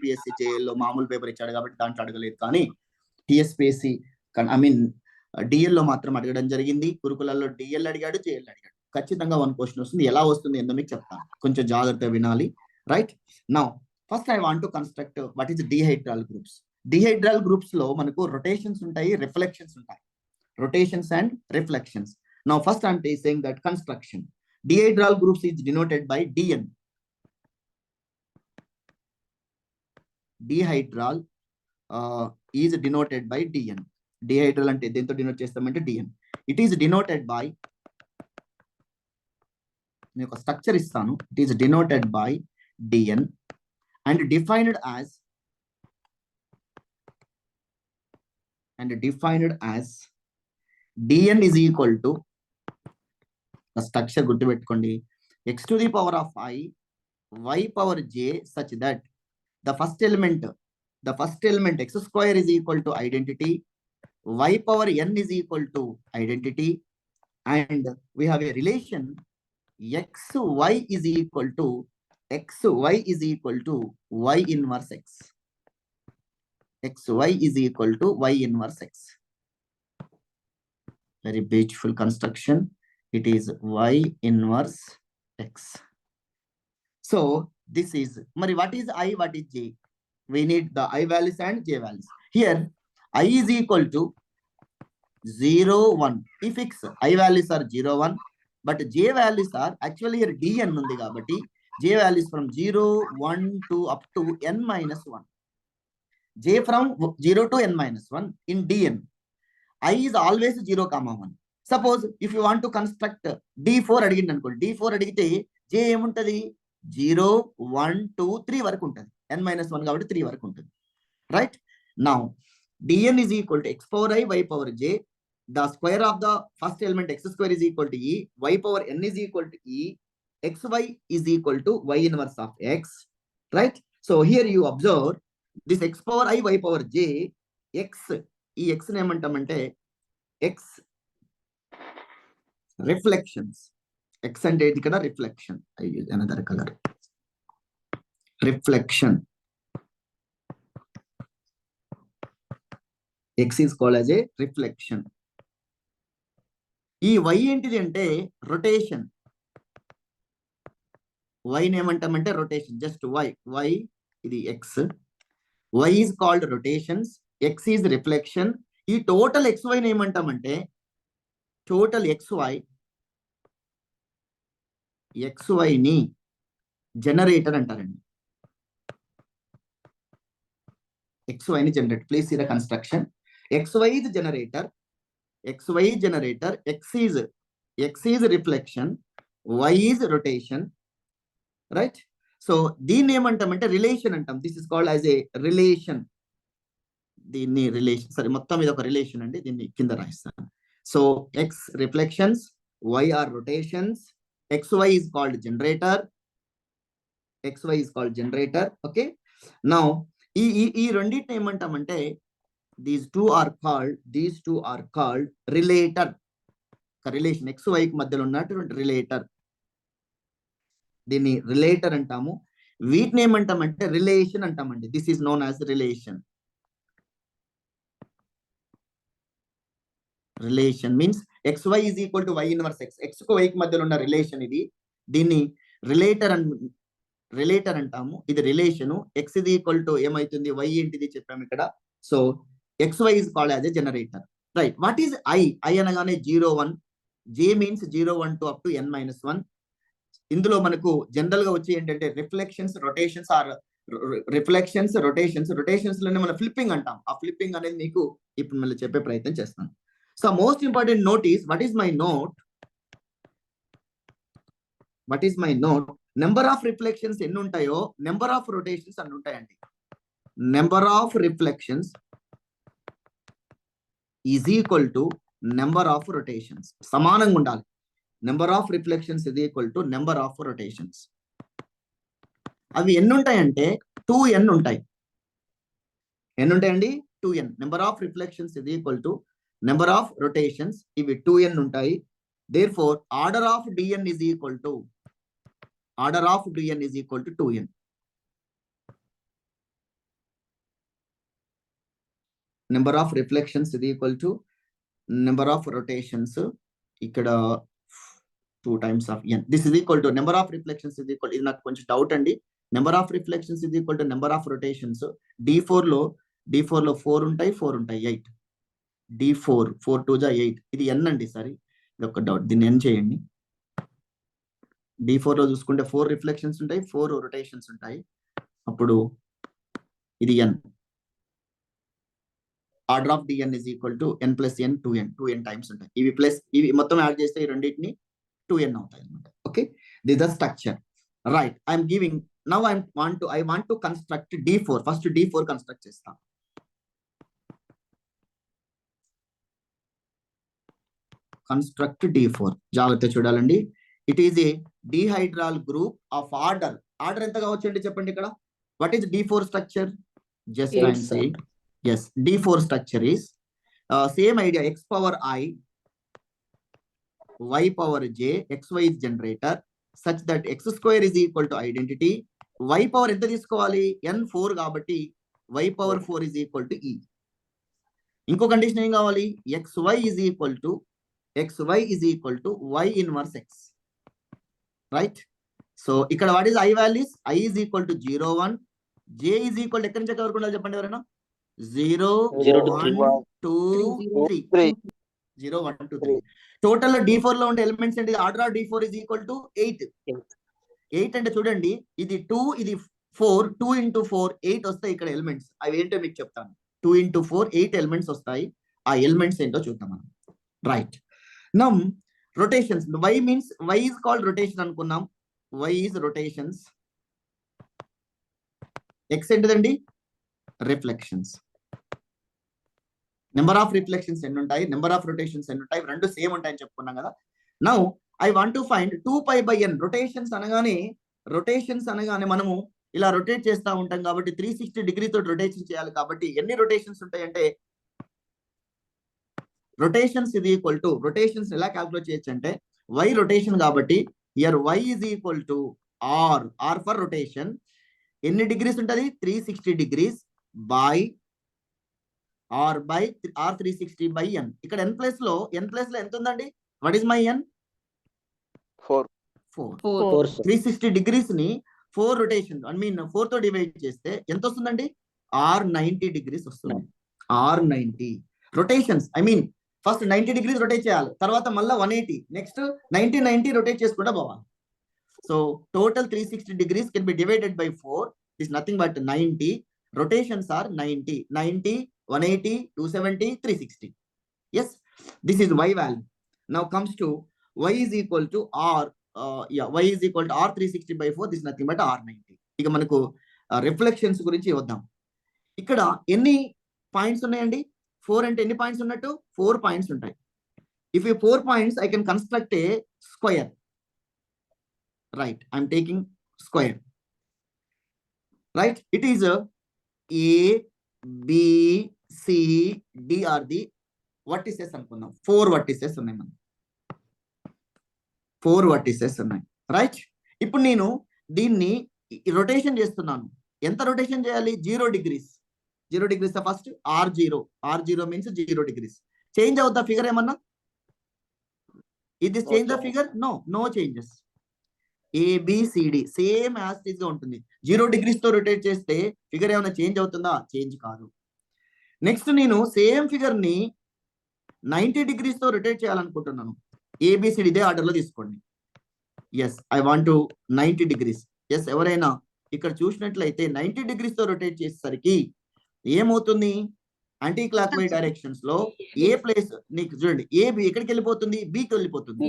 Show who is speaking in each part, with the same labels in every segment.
Speaker 1: TPSC జేఎల్లో మామూలు paper ఇచ్చాడు కాబట్టి దాంట్లో అడగలేదు, కానీ టీఎస్పీఎస్సీ డిఎల్లో మాత్రం అడగడం జరిగింది. గురుకులాల్లో డిఎల్ అడిగాడు, జేఎల్ అడిగాడు. ఖచ్చితంగా 1 క్వశ్చన్ వస్తుంది. ఎలా వస్తుంది ఏందో మీకు చెప్తాను, కొంచెం జాగ్రత్తగా వినాలి. Right now first I want to construct what is dihedral groups. Dihedral groups లో మనకు రొటేషన్స్ ఉంటాయి, రిఫ్లెక్షన్స్ ఉంటాయి. Rotations and reflections. Now first I'm saying that construction dihedral groups is denoted by dn. Dihedral is denoted by dn. Dihedral ante dento denote chestamante dn. It is denoted by, నేను ఒక structure ఇస్తాను. It is denoted by dn and defined as dn is equal to structure గుర్తుపెట్టుకోండి, x to the power of I y power j such that the first element x square is equal to identity, y power n is equal to identity, and we have a relation xy is equal to y inverse x. xy is equal to y inverse x. Very beautiful construction. It is y inverse x. So this is, Mari, what is I, what is j? We need the I values and j values. Here I is equal to 0, 1. If x I values are 0, 1, but j values are actually here dn undi kabatti j values from 0, 1 to up to n minus 1. J from 0 to n minus 1 in dn. I is always 0, 1. Suppose if you want to construct d4 అడిగింది అనుకోండి, d4 అడిగితే j ఏముంటది 0, 1, 2, 3 వరకు ఉంటుంది, n-1 కాబట్టి 3 వరకు ఉంటుంది. Right now dn is equal to x power I y power j, the square of the first element x square is equal to e, y power n is equal to e, xy is equal to y inverse of x. Right, so here you observe this x power I y power j, x, ఈ x ఏమంటామంటే x reflections. X and it is reflection. I use another color. Reflection. X is called as a reflection. ఈ y ఏంటిది అంటే rotation. y నేమంటామంటే rotation, just y ఇది x. y is called rotations, x is reflection. ఈ total xy నేమంటామంటే total xy ని generator అంటారండి. xy ని generator. Please see the construction. xy is generator, x is reflection, y is rotation. Right, so దీన్ని ఏమంటామంటే relation అంటాం. This is called as a relation. దీన్ని relation, సరే మొత్తం ఇది ఒక రిలేషన్ అండి, దీన్ని కింద రాయిస్తాను. So x reflections, y are rotations, xy is called generator. Okay, now ఈ రెండింటిని ఏమంటామంటే these two are called relator. Relation xy కి మధ్యలో ఉన్నటువంటి రిలేటర్, దీన్ని రిలేటర్ అంటాము. వీటిని ఏమంటామంటే రిలేషన్ అంటామండి. This is known as relation. Relation means xy is equal to y inverse x. x కు y కి మధ్యలో ఉన్న రిలేషన్ ఇది. దీన్ని రిలేటర్ అంటాము. ఇది relation. x is equal to ఏమైతుంది, y ఏంటిది చెప్పాము ఇక్కడ. So xy is called as a generator. Right, what is I అనగానే 0, 1. j means 0, 1 to up to n-1. ఇందులో మనకు జనరల్ గా వచ్చి ఏంటంటే రిఫ్లెక్షన్స్, రొటేషన్స్ ఆర్ రొటేషన్స్ లోనే మనం ఫ్లిప్పింగ్ అంటాం. ఆ ఫ్లిప్పింగ్ అనేది మీకు ఇప్పుడు మళ్ళీ చెప్పే ప్రయత్నం చేస్తాను. So most important note is what is my note. Number of reflections ఎన్ని ఉంటాయో నెంబర్ ఆఫ్ రొటేషన్స్ అన్ని ఉంటాయండి. Number of reflections is equal to number of rotations. సమానంగా ఉండాలి. Number of reflections is equal to number of rotations. అవి ఎన్ని ఉంటాయంటే 2n ఉంటాయి. ఎన్ని ఉంటాయండి, 2n. Number of reflections is equal to number of rotations, ఇవి 2n ఉంటాయి. Therefore order of dn is equal to 2n. Number of reflections ఇది equal to number of rotations, ఇక్కడ 2 times of n. This is equal to number of reflections is equal, ఇది నాకు కొంచెం doubt అండి. Number of reflections is equal to number of rotations. D4 లో 4 ఉంటాయి, 4 ఉంటాయి, 8. D4 4 2 జా 8. ఇది n అండి. సారీ, ఇది ఒక డౌట్, దీన్ని n చేయండి. D4 లో చూసుకుంటే 4 రిఫ్లెక్షన్స్ ఉంటాయి, 4 రొటేషన్స్ ఉంటాయి. అప్పుడు ఇది n. Order of dn is equal to n plus n 2n times ఉంటాయి. ఇవి ప్లస్ ఇవి మొత్తం యాడ్ చేస్తే ఈ రెండింటిని 2n అవుతాయి అన్నమాట. Okay, this the structure. Right, I'm giving now I want to construct D4. First D4 construct చేస్తా. కన్స్ట్రక్ట్ D4 జాగ్రత్త చూడాలండి. It is a dihedral group of order. Order ఎంత కావచ్చు అండి చెప్పండి ఇక్కడ. What is D4 structure? Just I'm saying yes, D4 structure is same idea, x power I, y power j, xy is generator such that x square is equal to identity. Y power ఎంత తీసుకోవాలి? n4 కాబట్టి y power 4 is equal to e. ఇంకో condition ఏం కావాలి? xy is equal to y inverse x. Right, so ఇక్కడ what is I values? I is equal to 0 1, j is equal to ఎక్కడి నుంచి ఎక్కడి వరకు ఉండాలి చెప్పండి ఎవరైనా? 0 1 2 3. 0 1 2 3. టోటల్ లో D4 లో ఉండే ఎలిమెంట్స్ ఏంటి? Order of D4 is equal to 8. 8 అంటే చూడండి, ఇది 2, ఇది 4, 2 into 4 8 వస్తాయి ఇక్కడ ఎలిమెంట్స్. అవి ఏంటో మీకు చెప్తాను. 2 into 4 8 ఎలిమెంట్స్ వస్తాయి. ఆ ఎలిమెంట్స్ ఏంటో చూద్దాం మనం. Right, now rotations. y means y is called rotation అనుకున్నాం. y is rotations. x ఏంటిదండి? రిఫ్లెక్షన్స్. నెంబర్ ఆఫ్ రిఫ్లెక్షన్స్ ఎన్ని ఉంటాయి, నెంబర్ ఆఫ్ రొటేషన్స్ ఎన్ని ఉంటాయి, రెండు సేమ్ ఉంటాయని చెప్పుకున్నాం కదా. Now I want to find 2π/n. Rotations అనగానే మనము ఇలా రొటేట్ చేస్తూ ఉంటాం కాబట్టి 360 డిగ్రీ తోటి రొటేషన్ చేయాలి. కాబట్టి ఎన్ని రొటేషన్స్ ఉంటాయంటే, రొటేషన్స్ ఇది ఈక్వల్ టు, రొటేషన్స్ ఎలా క్యాల్కులేట్ చేయొచ్చు అంటే, y రొటేషన్ కాబట్టి here y is equal to r for rotation. ఎన్ని డిగ్రీస్ ఉంటుంది? 360 degrees by r by r 360 by n. ఇక్కడ n ప్లేస్ లో ఎంత ఉందండి? What is my n? 4. 360 degrees ని 4 రొటేషన్ ఐ మీన్ 4 తో డివైడ్ చేస్తే ఎంత వస్తుందండి? r 90 డిగ్రీస్ వస్తుంది. r 90 rotations I mean first 90 degrees rotate చేయాలి, తర్వాత మళ్ళీ 180, నెక్స్ట్ 90 రొటేట్ చేసుకుంటా పోవాలి. So total 360 degrees can be divided by 4. Is nothing but 90. Rotations are 90, 180, 270, 360. Yes, this is y value. Now comes to y is equal to r. Y is equal to r 360 by 4. This is nothing but r 90. ఇక మనకు reflections గురించి వద్దాం. ఇక్కడ ఎన్ని points ఉన్నాయండి? 4 అంటే ఎన్ని points ఉన్నట్టు? 4 పాయింట్స్ ఉంటాయి. ఇఫ్ ఈ 4 points I can construct a square. Right, I'm taking square. Right, it is A, B, C, D are the vertices అనుకుందాం. 4 vertices ఉన్నాయి మనం. 4 vertices ఉన్నాయి. రైట్, ఇప్పుడు నేను దీన్ని రొటేషన్ చేస్తున్నాను. ఎంత రొటేషన్ చేయాలి? 0 degrees. 0 degrees first r0 means 0 degrees. Change అవుతా ఫిగర్ ఏమన్నా? ఇది change the figure? No changes. ABCD same as it is గా ఉంటుంది. 0 డిగ్రీస్ తో రొటేట్ చేస్తే ఫిగర్ ఏమైనా చేంజ్ అవుతుందా? చేంజ్ కాదు. నెక్స్ట్ నేను సేమ్ ఫిగర్ ని 90 డిగ్రీస్ తో రొటేట్ చేయాలనుకుంటున్నాను. ABCD ఇదే ఆర్డర్ లో తీసుకోండి. Yes, I want to 90 degrees. Yes, ఎవరైనా ఇక్కడ చూసినట్లయితే 90 డిగ్రీస్ తో రొటేట్ చేసేసరికి ఏమవుతుంది? యాంటీ క్లాక్ వైజ్ డైరెక్షన్స్ లో ఏ ప్లేస్ నీకు చూడండి, AB ఎక్కడికి వెళ్ళిపోతుంది? బికి వెళ్ళిపోతుంది.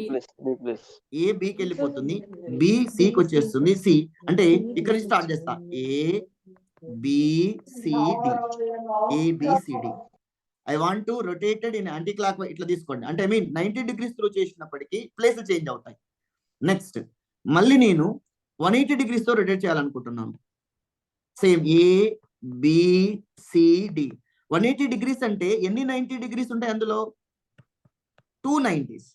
Speaker 1: A బికి వెళ్ళిపోతుంది, B సికి వచ్చేస్తుంది. C అంటే ఇక్కడ నుంచి స్టార్ట్ చేస్తా. ABCD. I want to rotated in anti clock wise. ఇట్లా తీసుకోండి. అంటే ఐ మీన్ 90 డిగ్రీస్ త్రూ చేసినప్పటికీ ప్లేస్ చేంజ్ అవుతాయి. నెక్స్ట్ మళ్ళీ నేను 180 డిగ్రీస్ తో రొటేట్ చేయాలనుకుంటున్నాను. Same ABCD. 180 డిగ్రీస్ అంటే ఎన్ని 90 డిగ్రీస్ ఉంటాయి అందులో? 2 90s.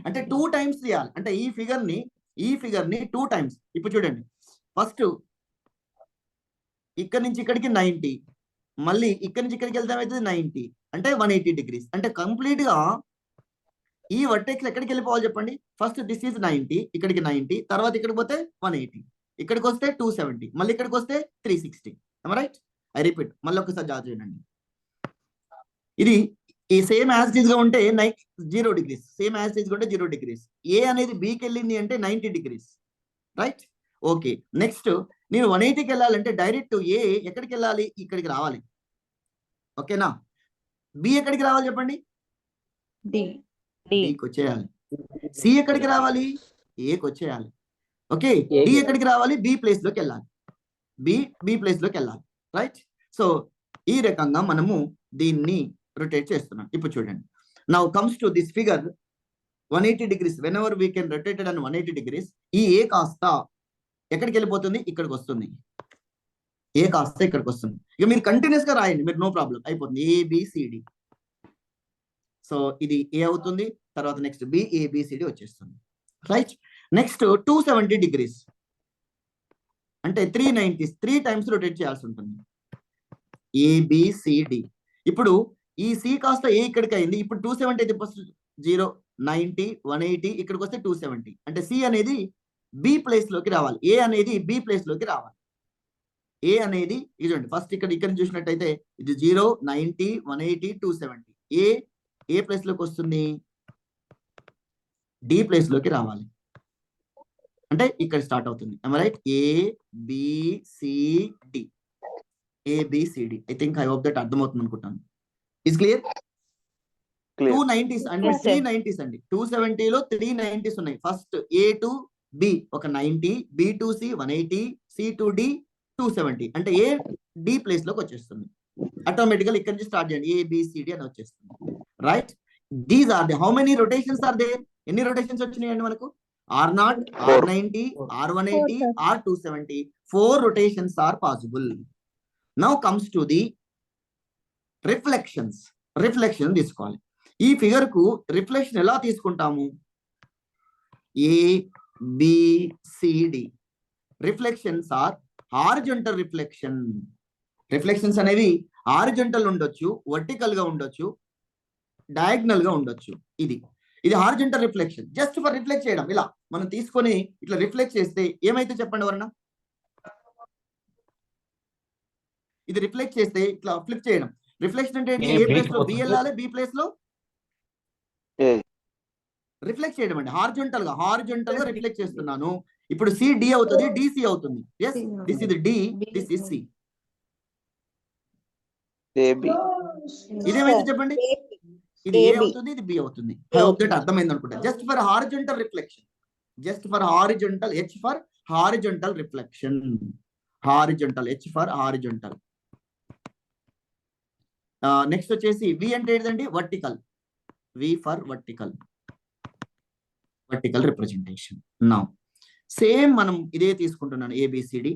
Speaker 1: అంటే 2 టైమ్స్ చేయాలి. అంటే ఈ ఫిగర్ ని 2 టైమ్స్. ఇప్పుడు చూడండి, ఫస్ట్ ఇక్కడ నుంచి ఇక్కడికి 90, మళ్ళీ ఇక్కడ నుంచి ఇక్కడికి వెళ్తే 90, అంటే 180 degrees. అంటే కంప్లీట్ గా ఈ వర్టెక్స్ ఎక్కడికి వెళ్ళిపోవాలి చెప్పండి. ఫస్ట్ దిస్ ఈజ్ 90, ఇక్కడికి 90, తర్వాత ఇక్కడికి పోతే 180, ఇక్కడికి వస్తే 270, మళ్ళీ ఇక్కడికి వస్తే 360. రైట్? ఐ రిపీట్, మళ్ళీ ఒకసారి జాగ్రత్త చేయండి. ఇది ఈ సేమ్ యాజ్ గా ఉంటే 0 degrees, సేమ్ యాజ్ గా ఉంటే 0 degrees. ఏ అనేది బికి వెళ్ళింది అంటే 90 degrees. రైట్? ఓకే. నెక్స్ట్ నేను 180కి వెళ్ళాలంటే డైరెక్ట్ ఏ ఎక్కడికి వెళ్ళాలి? ఇక్కడికి రావాలి. ఓకేనా? బి ఎక్కడికి రావాలి చెప్పండి? డికి వచ్చేయాలి. సి ఎక్కడికి రావాలి? ఏకి వచ్చేయాలి. ఓకే. డి ఎక్కడికి రావాలి? బి ప్లేస్ లోకి వెళ్ళాలి. బి ప్లేస్ లోకి వెళ్ళాలి. రైట్? సో ఈ రకంగా మనము దీన్ని రొటేట్ చేస్తున్నాం. ఇప్పుడు చూడండి, now comes to this figure 180 degrees. When ever we can rotated and 180 degrees, ఈ ఏ కాస్త ఎక్కడికి వెళ్ళిపోతుంది? ఇక్కడికి వస్తుంది. ఏ కాస్త ఇక్కడికి వస్తుంది. ఇక మీరు కంటిన్యూస్ గా రాయండి, మీరు నో ప్రాబ్లం, అయిపోతుంది. ఏబిసిడి. సో ఇది ఏ అవుతుంది, తర్వాత నెక్స్ట్ బి, ఏబిసిడి వచ్చేస్తుంది. రైట్? నెక్స్ట్ 270 degrees అంటే 390, 3 times రొటేట్ చేయాల్సి ఉంటుంది. ఏబిసిడి. ఇప్పుడు ఈ సి కాస్త ఏ ఇక్కడికి అయింది. ఇప్పుడు 270 అయితే ఫస్ట్ 0, 90, 180, ఇక్కడికి వస్తే 270. అంటే సి అనేది బి ప్లేస్ లోకి రావాలి, ఏ అనేది బి ప్లేస్ లోకి రావాలి. ఏ అనేది ఇదండి, ఫస్ట్ ఇక్కడ చూసినట్టయితే ఇది 0, 90, 180, 270. ఏ ప్లేస్ లోకి వస్తుంది? డి ప్లేస్ లోకి రావాలి. అంటే ఇక్కడ స్టార్ట్ అవుతుంది. Right? A B C D. A B C D. I think, I hope that అర్థమవుతుంది అనుకుంటాను. Is clear? 290s అండి, 390s అండి. 270 లో 390s ఉన్నాయి. ఫస్ట్ ఏ టు బి ఒక 90, B to C 180, C to D 270. అంటే ఏ డి ప్లేస్ లోకి వచ్చేస్తుంది. ఆటోమేటికల్ ఇక్కడ నుంచి స్టార్ట్ చేయండి, ఏబిసిడి అని వచ్చేస్తుంది. Right? These are the how many rotations are there? ఎన్ని రొటేషన్స్ వచ్చినాయండి మనకు? R0, R90, R180, R270. 4 rotations are possible. Now comes to the reflections. Reflection తీసుకోవాలి. ఈ ఫిగర్ కు రిఫ్లెక్షన్ ఎలా తీసుకుంటాము? ABCD. Reflections are horizontal reflection. Reflections అనేవి horizontal ఉండొచ్చు, వర్టికల్ గా ఉండొచ్చు, డయాగ్నల్ గా ఉండొచ్చు. ఇది horizontal reflection. Just for reflect చేయడం. ఇలా మనం తీసుకొని ఇట్లా రిఫ్లెక్ట్ చేస్తే ఏమైతే చెప్పండి ఎవరన్నా? ఇది రిఫ్లెక్ట్ చేస్తే ఇట్లా ఫ్లిప్ చేయడం. రిఫ్లెక్షన్ అంటే ఏంటి? ఏ ప్లేస్ లో బి వెళ్ళాలి, బి ప్లేస్ లో రిఫ్లెక్ట్ చేయడం అండి. హారిజాంటల్ గా రిఫ్లెక్ట్ చేస్తున్నాను. ఇప్పుడు సి డి అవుతుంది, డిసి అవుతుంది. Yes, this is D, this is C. ఇదేమైతే చెప్పండి? ఇది ఏ అవుతుంది, ఇది బి అవుతుంది. ఐ హోప్ దట్ అర్థమైంది అనుకుంటా. Just for horizontal reflection, just for horizontal, H for horizontal reflection. Horizontal, H for horizontal. Next వచ్చేసి వి అంటే ఏంటండి? Vertical. V for vertical, vertical representation. Now same మనం ఇదే తీసుకుంటున్నాను, ఏబిసిడి.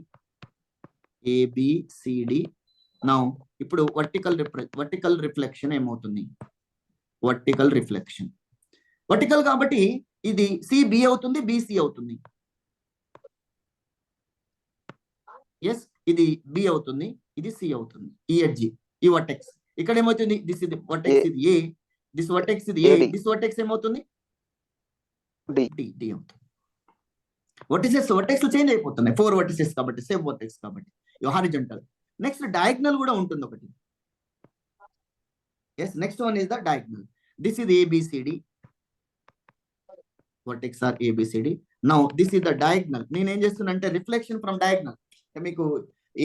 Speaker 1: నౌ ఇప్పుడు వర్టికల్ రిఫ్లెక్షన్ ఏమవుతుంది? Vertical reflection. వర్టికల్ కాబట్టి ఇది సిబి అవుతుంది, బిసి అవుతుంది. ఎస్, ఇది బి అవుతుంది, ఇది సి అవుతుంది. ఈ ఎడ్జి, ఈ వర్టెక్స్ ఇక్కడ ఏమవుతుంది? దిస్ ఇది వర్టెక్స్, ఇది ఏ, దిస్ వర్టెక్స్ ఇది ఏ, దిస్ వర్టెక్స్ ఏమవుతుంది? డి అవుతుంది. వర్టెక్స్ చేంజ్ అయిపోతున్నాయి. 4 వర్టిసెస్ కాబట్టి, సేమ్ వర్టెక్స్ కాబట్టి హారిజాంటల్. నెక్స్ట్ డయాగ్నల్ కూడా ఉంటుంది ఒకటి. Yes, next one is the diagonal. This is A B C D. Vertex are A B C D. Now this is the diagonal. నేను ఏం చేస్తున్నా అంటే రిఫ్లెక్షన్ ఫ్రమ్ డయాగ్నల్. మీకు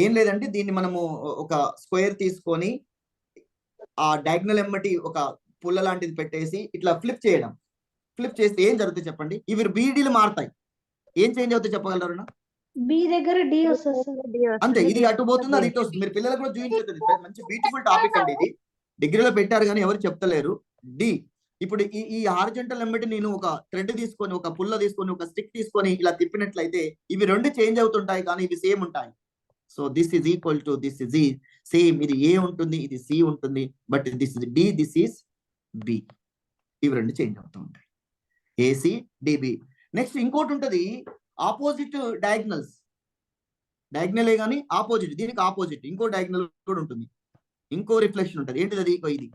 Speaker 1: ఏం లేదంటే దీన్ని మనము ఒక స్క్వేర్ తీసుకొని ఆ డయాగ్నల్ ఎమ్మటి ఒక పుల్ల లాంటిది పెట్టేసి ఇట్లా ఫ్లిప్ చేయడం. ఫ్లిప్ చేస్తే ఏం జరుగుతుంది చెప్పండి? ఇవి బీడీలు మారుతాయి. ఏం చేంజ్ అవుతాయి చెప్పగలరు?
Speaker 2: బి దగ్గర డి వస్తుంది.
Speaker 1: అంతే, ఇది అటు పోతుంది, అది ఇటు వస్తుంది. మీరు పిల్లలకు కూడా చూపించదు. మంచి బ్యూటిఫుల్ టాపిక్ అండి ఇది. డిగ్రీలో పెట్టారు కానీ ఎవరు చెప్తలేరు. డి. ఇప్పుడు ఈ హారిజాంటల్ ఎమ్మటి నేను ఒక థ్రెడ్ తీసుకొని, ఒక పుల్ల తీసుకొని, ఒక స్టిక్ తీసుకొని ఇలా తిప్పినట్లయితే ఇవి రెండు చేంజ్ అవుతుంటాయి కానీ ఇవి సేమ్ ఉంటాయి. So this is equal to this is same. ఇది ఏ ఉంటుంది, ఇది సి ఉంటుంది. But this is D, this is B. ఇవి రెండు చేంజ్ అవుతూ ఉంటాయి. ఏసి, డిబి. నెక్స్ట్ ఇంకోటి ఉంటుంది, ఆపోజిట్ డయాగ్నల్స్. డయాగ్నలే కానీ ఆపోజిట్, దీనికి ఆపోజిట్ ఇంకో డయాగ్నల్ కూడా ఉంటుంది. ఇంకో రిఫ్లెక్షన్ ఉంటుంది. ఏంటిది అది? ఇది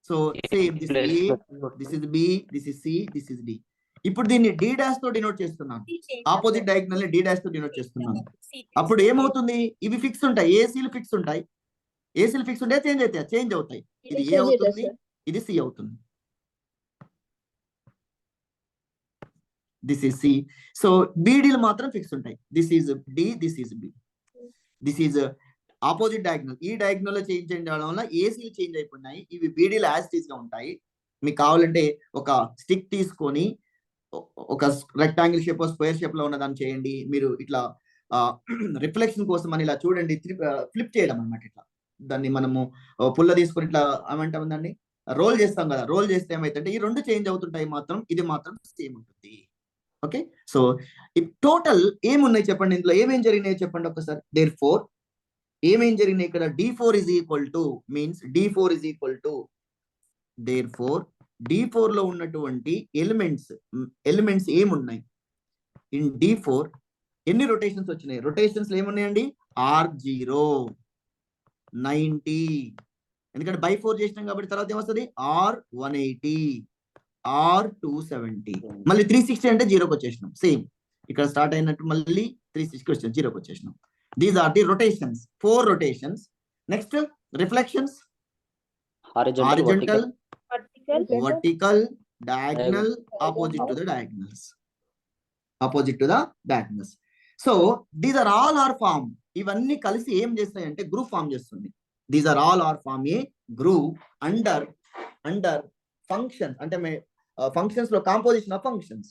Speaker 1: so same this A, this is B, this is C, this is D. ఇప్పుడు దీన్ని డి డాష్ తో డినోట్ చేస్తున్నాను, ఆపోజిట్ డయాగ్నల్ ని డి డాష్ తో డినోట్ చేస్తున్నాను. అప్పుడు ఏమవుతుంది, ఇవి ఫిక్స్ ఉంటాయి, ఏసీలు ఫిక్స్ ఉంటాయి, ఏసీలు ఫిక్స్ ఉంటే చేంజ్ అవుతాయి, చేంజ్ అవుతాయి. ఇది ఏ అవుతుంది, ఇది సి అవుతుంది. This is C. సో బీడీలు మాత్రం ఫిక్స్ ఉంటాయి. This is D, this is B. This is opposite diagonal. ఈ డయాగ్నల్ లో చేంజ్ చేయడం వల్ల ఏసీలు చేంజ్ అయిపోయినాయి. ఇవి బీడీలు యాజిటీస్ గా ఉంటాయి. మీకు కావాలంటే ఒక స్టిక్ తీసుకొని ఒక రెక్టాంగిల్ షేప్ స్క్వేర్ షేప్ లో ఉన్న దాన్ని చేయండి. మీరు ఇట్లా రిఫ్లెక్షన్ కోసం అని ఇలా చూడండి, ఫ్లిప్ చేయడం అనమాట. ఇట్లా దాన్ని మనము పుల్ల తీసుకొని ఇట్లా ఏమంటాం దాన్ని రోల్ చేస్తాం కదా, రోల్ చేస్తే ఏమైతుంటే ఈ రెండు చేంజ్ అవుతుంటాయి, మాత్రం ఇది మాత్రం సేమ్ ఉంటుంది. ఓకే, సో టోటల్ ఏమున్నాయి చెప్పండి, ఇందులో ఏమేం జరిగినాయి చెప్పండి ఒకసారి. దేర్ ఫోర్ ఏమేం జరిగినాయి ఇక్కడ, D4 is equal to means D4 is equal to, therefore D4 లో ఉన్నటువంటి ఎలిమెంట్స్ ఏమున్నాయి ఇన్ D4, ఎన్ని రొటేషన్స్ వచ్చినాయి, రొటేషన్స్ ఏమున్నాయండి, R0 90, ఎందుకంటే బై 4 చేసినాం కాబట్టి తర్వాత ఏమొస్తుంది, R180, R270, మళ్ళీ 360 అంటే 0కి వచ్చేసినాం. సేమ్ ఇక్కడ స్టార్ట్ అయినట్టు మళ్ళీ 360 వచ్చాం, 0కి వచ్చేసినాం. These are the rotations, 4 rotations. Next, reflections, horizontal, vertical, diagonal, opposite to the diagonals. Opposite to the diagonals. So these are all are form. ఇవన్నీ కలిసి ఏం చేస్తాయంటే గ్రూప్ ఫామ్ చేస్తుంది. These are all are form a group under functions. అంటే functions లో composition of functions.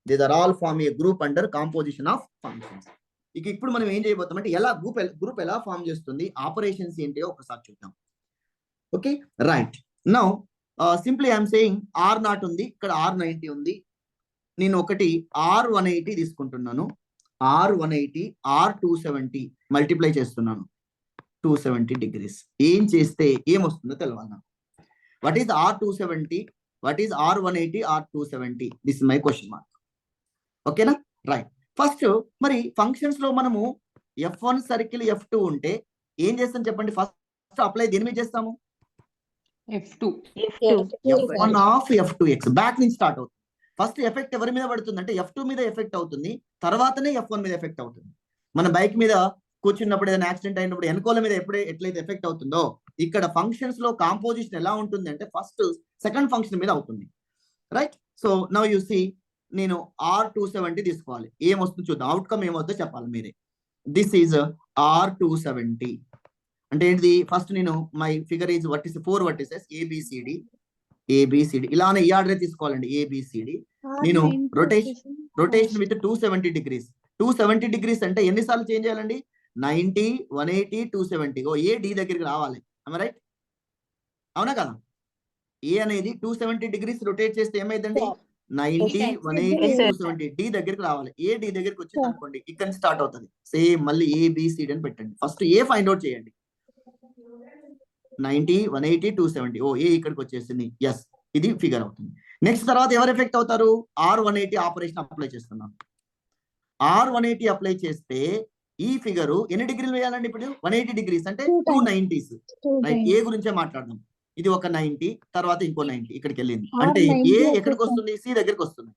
Speaker 1: These are all form a group under composition of functions. ఇక ఇప్పుడు మనం ఏం చేయబోతామంటే ఎలా గ్రూప్ ఎలా ఫామ్ చేస్తుంది, ఆపరేషన్స్ ఏంటో ఒకసారి చూద్దాం. Okay, right. Now simply I'm saying R0 ఉంది, ఇక్కడ R90 ఉంది. నేను ఒకటి R180 తీసుకుంటున్నాను, R180 R270 మల్టిప్లై చేస్తున్నాను, 270 degrees. ఏం చేస్తే ఏమొస్తుందో తెలవాలి. What is R270, what is R180, R270? This is my question mark. ఓకేనా, రైట్. ఫస్ట్ మరి ఫంక్షన్స్ లో మనము F1 సర్కిల్ F2 ఉంటే ఏం చేస్తాం చెప్పండి. ఫస్ట్ అప్లై దేని మీద చేస్తాము,
Speaker 2: F2
Speaker 1: F1 of F2x back నుంచి స్టార్ట్ అవుతుంది. ఫస్ట్ ఎఫెక్ట్ ఎవరి మీద పడుతుంది అంటే F2 మీద ఎఫెక్ట్ అవుతుంది, తర్వాతనే F1 మీద ఎఫెక్ట్ అవుతుంది. మన బైక్ మీద కూర్చున్నప్పుడు ఏదైనా యాక్సిడెంట్ అయినప్పుడు వెనుకోల మీద ఎట్లయితే ఎఫెక్ట్ అవుతుందో, ఇక్కడ ఫంక్షన్స్ లో కాంపోజిషన్ ఎలా ఉంటుంది అంటే ఫస్ట్ సెకండ్ ఫంక్షన్ మీద అవుతుంది. Right. So now you see, నేను R270 తీసుకోవాలి, ఏమొస్తుందో చూద్దాం, అవుట్కమ్ ఏమవుతుందో చెప్పాలి మీరే. దిస్ ఈజ్ R270 అంటే ఏంటిది, ఫస్ట్ నేను my figure is vertex 4 vertices ABCD ఇలానే ఈ ఆర్డర్ తీసుకోవాలండి, ఏబిసిడి. నేను రొటేషన్ విత్ 270 degrees. 270 degrees అంటే ఎన్నిసార్లు చేంజ్ చేయాలండి, 90, 180, 270. ఏ డి దగ్గరికి రావాలి, రైట్, అవునా కదా. ఏ అనేది 270 degrees రొటేట్ చేస్తే ఏమైందండి, 90, 180, 270 డి దగ్గరికి రావాలి. ఏ డి దగ్గరికి వచ్చింది అనుకోండి, ఇక్కడ స్టార్ట్ అవుతుంది. సేమ్ మళ్ళీ ఏబిసిడి అని పెట్టండి. ఫస్ట్ ఏ ఫైండ్ అవుట్ చేయండి, 90, 180, 270. ఓ ఏ ఇక్కడికి వచ్చేసింది, ఎస్, ఇది ఫిగర్ అవుతుంది. నెక్స్ట్ తర్వాత ఎవరు ఎఫెక్ట్ అవుతారు, R180 ఆపరేషన్ అప్లై చేస్తున్నాం. R180 అప్లై చేస్తే ఈ ఫిగర్ ఎన్ని డిగ్రీలు వేయాలండి, ఇప్పుడు 180 degrees అంటే 290s. రైట్, ఏ గురించే మాట్లాడదాం. ఇది ఒక 90, తర్వాత ఇంకో 90 ఇక్కడికి వెళ్ళింది అంటే ఏ ఎక్కడికి వస్తుంది, సి దగ్గరికి వస్తుంది.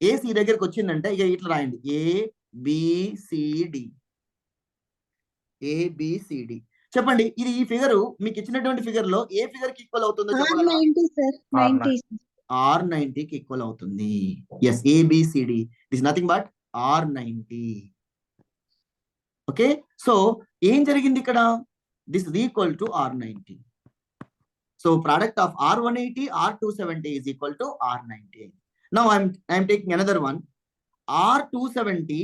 Speaker 1: ఏ సి దగ్గరికి వచ్చిందంటే ఇక ఇట్లా రాయండి, ఏబిసిడి. చెప్పండి, ఇది ఈ ఫిగర్ మీకు ఇచ్చినటువంటి ఫిగర్ లో ఏ ఫిగర్ కి ఈక్వల్ అవుతుందో చెప్పగలరా, R90 కి ఈక్వల్ అవుతుంది. Yes, ABCD is nothing but R90. Okay, so ఏం జరిగింది ఇక్కడ, this is equal to R90. So product of R180 R270 is equal to R90. Now I'm taking another one, R270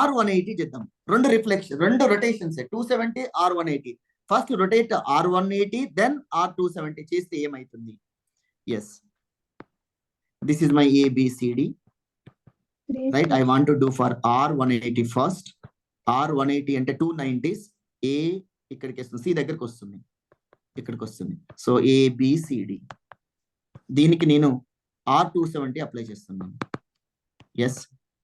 Speaker 1: R180 చేద్దాం. రెండు rotations 270 R180. First rotate R180 then R270 చేస్తే ఏమైతుంది, yes, this is my ABCD. Right, I want to do for R180 first. R180 అంటే 290s. ఏ ఇక్కడికి వస్తుంది, C దగ్గరికి వస్తుంది, ఇక్కడికి వస్తుంది. సో ఏబిసిడి, దీనికి నేను R270 అప్లై చేస్తున్నాను. Yes,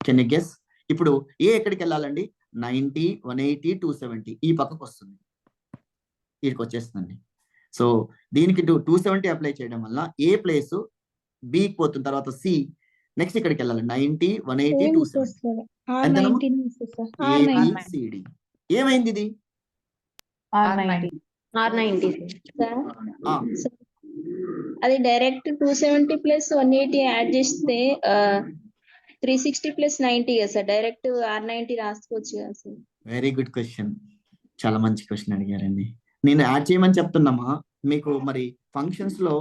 Speaker 1: can you guess. ఇప్పుడు ఏ ఎక్కడికి వెళ్ళాలండి, 90, 180, 270 ఈ పక్కకు వస్తుంది. వీటికి వచ్చేస్తుందండి. సో దీనికి 270 అప్లై చేయడం వల్ల ఏ ప్లేస్ బికి పోతుంది, తర్వాత సి, నెక్స్ట్ ఇక్కడికి వెళ్ళాలి 90, 180, 270. ఎంతనమ్మా? ABCD. ఏమైంది ఇది?
Speaker 2: R90.
Speaker 3: R90
Speaker 1: ఆ,
Speaker 3: అది డైరెక్ట్ 270 ప్లస్ 180 యాడ్ చేస్తే 360 ప్లస్ 90 కదా సార్, డైరెక్ట్ R90 రాసుకోవచ్చు కదా సార్.
Speaker 1: వెరీ గుడ్ క్వశ్చన్, చాలా మంచి క్వశ్చన్ అడిగారండి. నేను యాడ్ చేయమని చెప్తున్నామా మీకు? మరి ఫంక్షన్స్ లో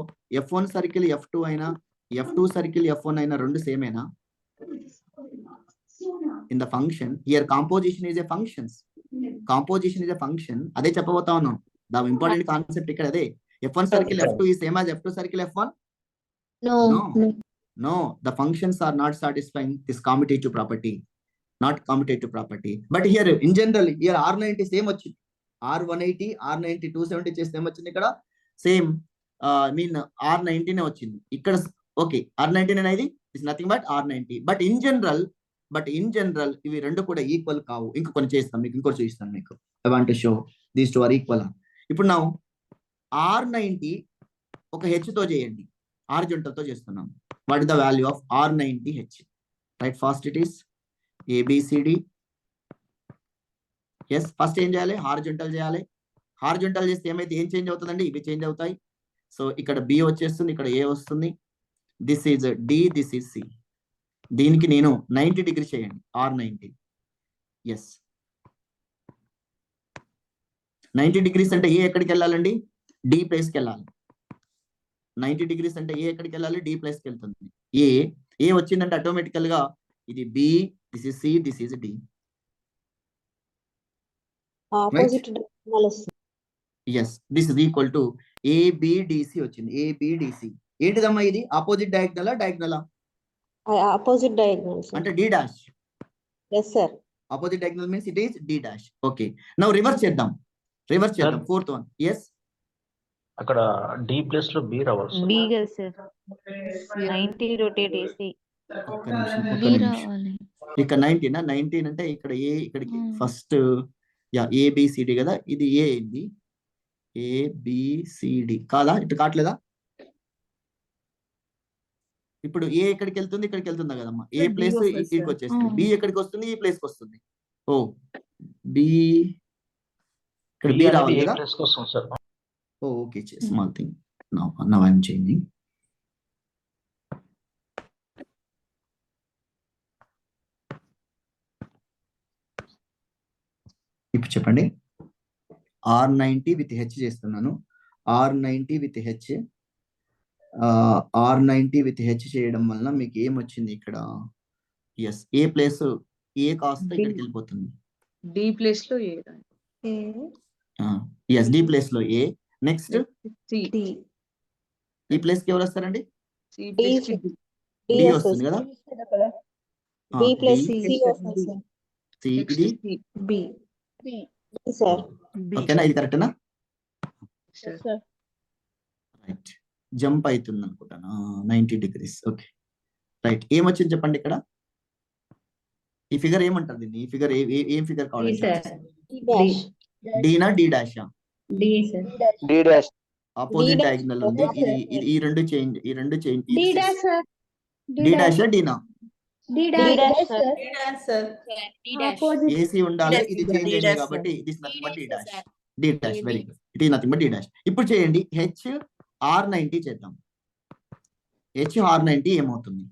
Speaker 1: F1 సర్కిల్ F2 అయినా, F2 సర్కిల్ F1 అయినా రెండు సేమేనా? In the function here composition is a functions, composition is a function. అదే చెప్పబోతా ఉన్నాం. ద ఇంపార్టెంట్ కాన్సెప్ట్ ఇక్కడ అదే. F1 circle F2 is same as F2 circle F1?
Speaker 3: No.
Speaker 1: No, the functions are not satisfying this commutative property, not commutative property. But here in general, here R90 same వచ్చింది, R180, R90, 270 చేస్తే ఏం వచ్చింది ఇక్కడ? Same mean R90 నే వచ్చింది ఇక్కడ. Okay, R90 అనేది is nothing but R90. But in general ఇవి రెండు కూడా ఈక్వల్ కావు. ఇంకా కొన్ని చేస్తాం మీకు, ఇంకోటి చూపిస్తాను మీకు. I want to show these two are equal. ఇప్పుడు నా R90 ఒక హెచ్ తో చేయండి, హారిజాంటల్ తో చేస్తున్నాం. What is the value of R90 H? Right, first it is ABCD. Yes, first ఏం చేయాలి? హారిజాంటల్ చేయాలి. హారిజాంటల్ చేస్తే ఏమైతే ఏం చేంజ్ అవుతుందండి? ఇవి చేంజ్ అవుతాయి. సో ఇక్కడ B వచ్చేస్తుంది, ఇక్కడ A వస్తుంది. This is D, this is C. దీనికి నేను 90 డిగ్రీ చేయండి, R90. ఎస్, 90 డిగ్రీస్ అంటే ఏ ఎక్కడికి వెళ్ళాలండి? D ప్లేస్కి వెళ్ళాలి. 90 డిగ్రీస్ అంటే ఏ ఎక్కడికి వెళ్ళాలి? D ప్లేస్కి వెళ్తుంది. ఏ వచ్చిందంటే ఆటోమేటికల్ గా ఇది B, this is C, this is D. Yes, this is equal to ABDC వచ్చింది. ABDC ఏంటిదమ్మా ఇది? ఆపోజిట్ డయాగ్నలా, డయాగ్నలా?
Speaker 3: ఆపోజిట్ డయాగ్నల్
Speaker 1: అంటే D dash.
Speaker 3: Yes sir,
Speaker 1: opposite diagonal means it is D dash. Okay, now reverse చేద్దాం. Fourth one. Yes,
Speaker 4: అక్కడ D place లో B రావాలి
Speaker 2: B కదా సార్. 90 రొటేట్ చేసి
Speaker 1: ఒక్క నిమిషం. ఇక్కడ 19 అంటే ఇక్కడ ఏ, ఇక్కడికి ఫస్ట్ ABCD కదా, ఇది ఏ అయింది. ABCD కాదా? ఇటు కావట్లేదా? ఇప్పుడు ఏ ఎక్కడికి వెళ్తుంది? ఇక్కడికి వెళ్తుందా కదమ్మా? ఏ ప్లేస్ ఇక్కడికి వచ్చేస్తుంది. B ఎక్కడికి వస్తుంది? ఈ ప్లేస్ కి వస్తుంది. ఓ B, ఇక్కడ B రావాలి కదా? Oh, okay, small thing. Now I'm changing. ఇప్పుడు చెప్పండి. R90 విత్ హెచ్ చేస్తున్నాను. R90 with H, R90 with H చేయడం వల్ల మీకు ఏమొచ్చింది ఇక్కడ? ఎస్, ఏ ప్లేస్ ఏ కాస్త ఇక్కడికి వెళ్ళిపోతుంది.
Speaker 2: D ప్లేస్ లో A.
Speaker 1: ఎస్, D ప్లేస్ లో ఏ. Next
Speaker 2: C.
Speaker 1: ఈ ప్లేస్ కి ఎవరు వస్తారండి?
Speaker 2: C ప్లేస్ కి D.
Speaker 1: D వస్తుంది కదా?
Speaker 3: B ప్లస్
Speaker 1: D,
Speaker 3: C వస్తుంది సార్.
Speaker 1: C,
Speaker 2: Next
Speaker 1: ఇది
Speaker 2: C.
Speaker 3: B sir.
Speaker 1: ఓకేనా? ఇది కరెక్టేనా?
Speaker 2: Sir.
Speaker 1: రైట్, జంప్ అవుతుంది అనుకుంటాను 90 డిగ్రీస్. Okay, right. ఏమొచ్చింది చెప్పండి ఇక్కడ? ఈ ఫిగర్ ఏమంటారు దీన్ని? ఈ ఫిగర్ ఏం ఫిగర్ కావాలి? డీనా, D డాషా?
Speaker 3: D dash.
Speaker 1: Opposite diagonal ఉంది. ఇది ఈ రెండు చేంజ్. D డాషా, డీనా? ఏసీ ఉండాలి. ఇది చేంజ్ అయింది కాబట్టి ఇది nothing but D dash. D dash, very good. It is nothing but D dash. ఇప్పుడు చేయండి హెచ్ R90 చేద్దాం. హెచ్ R90 ఏమవుతుంది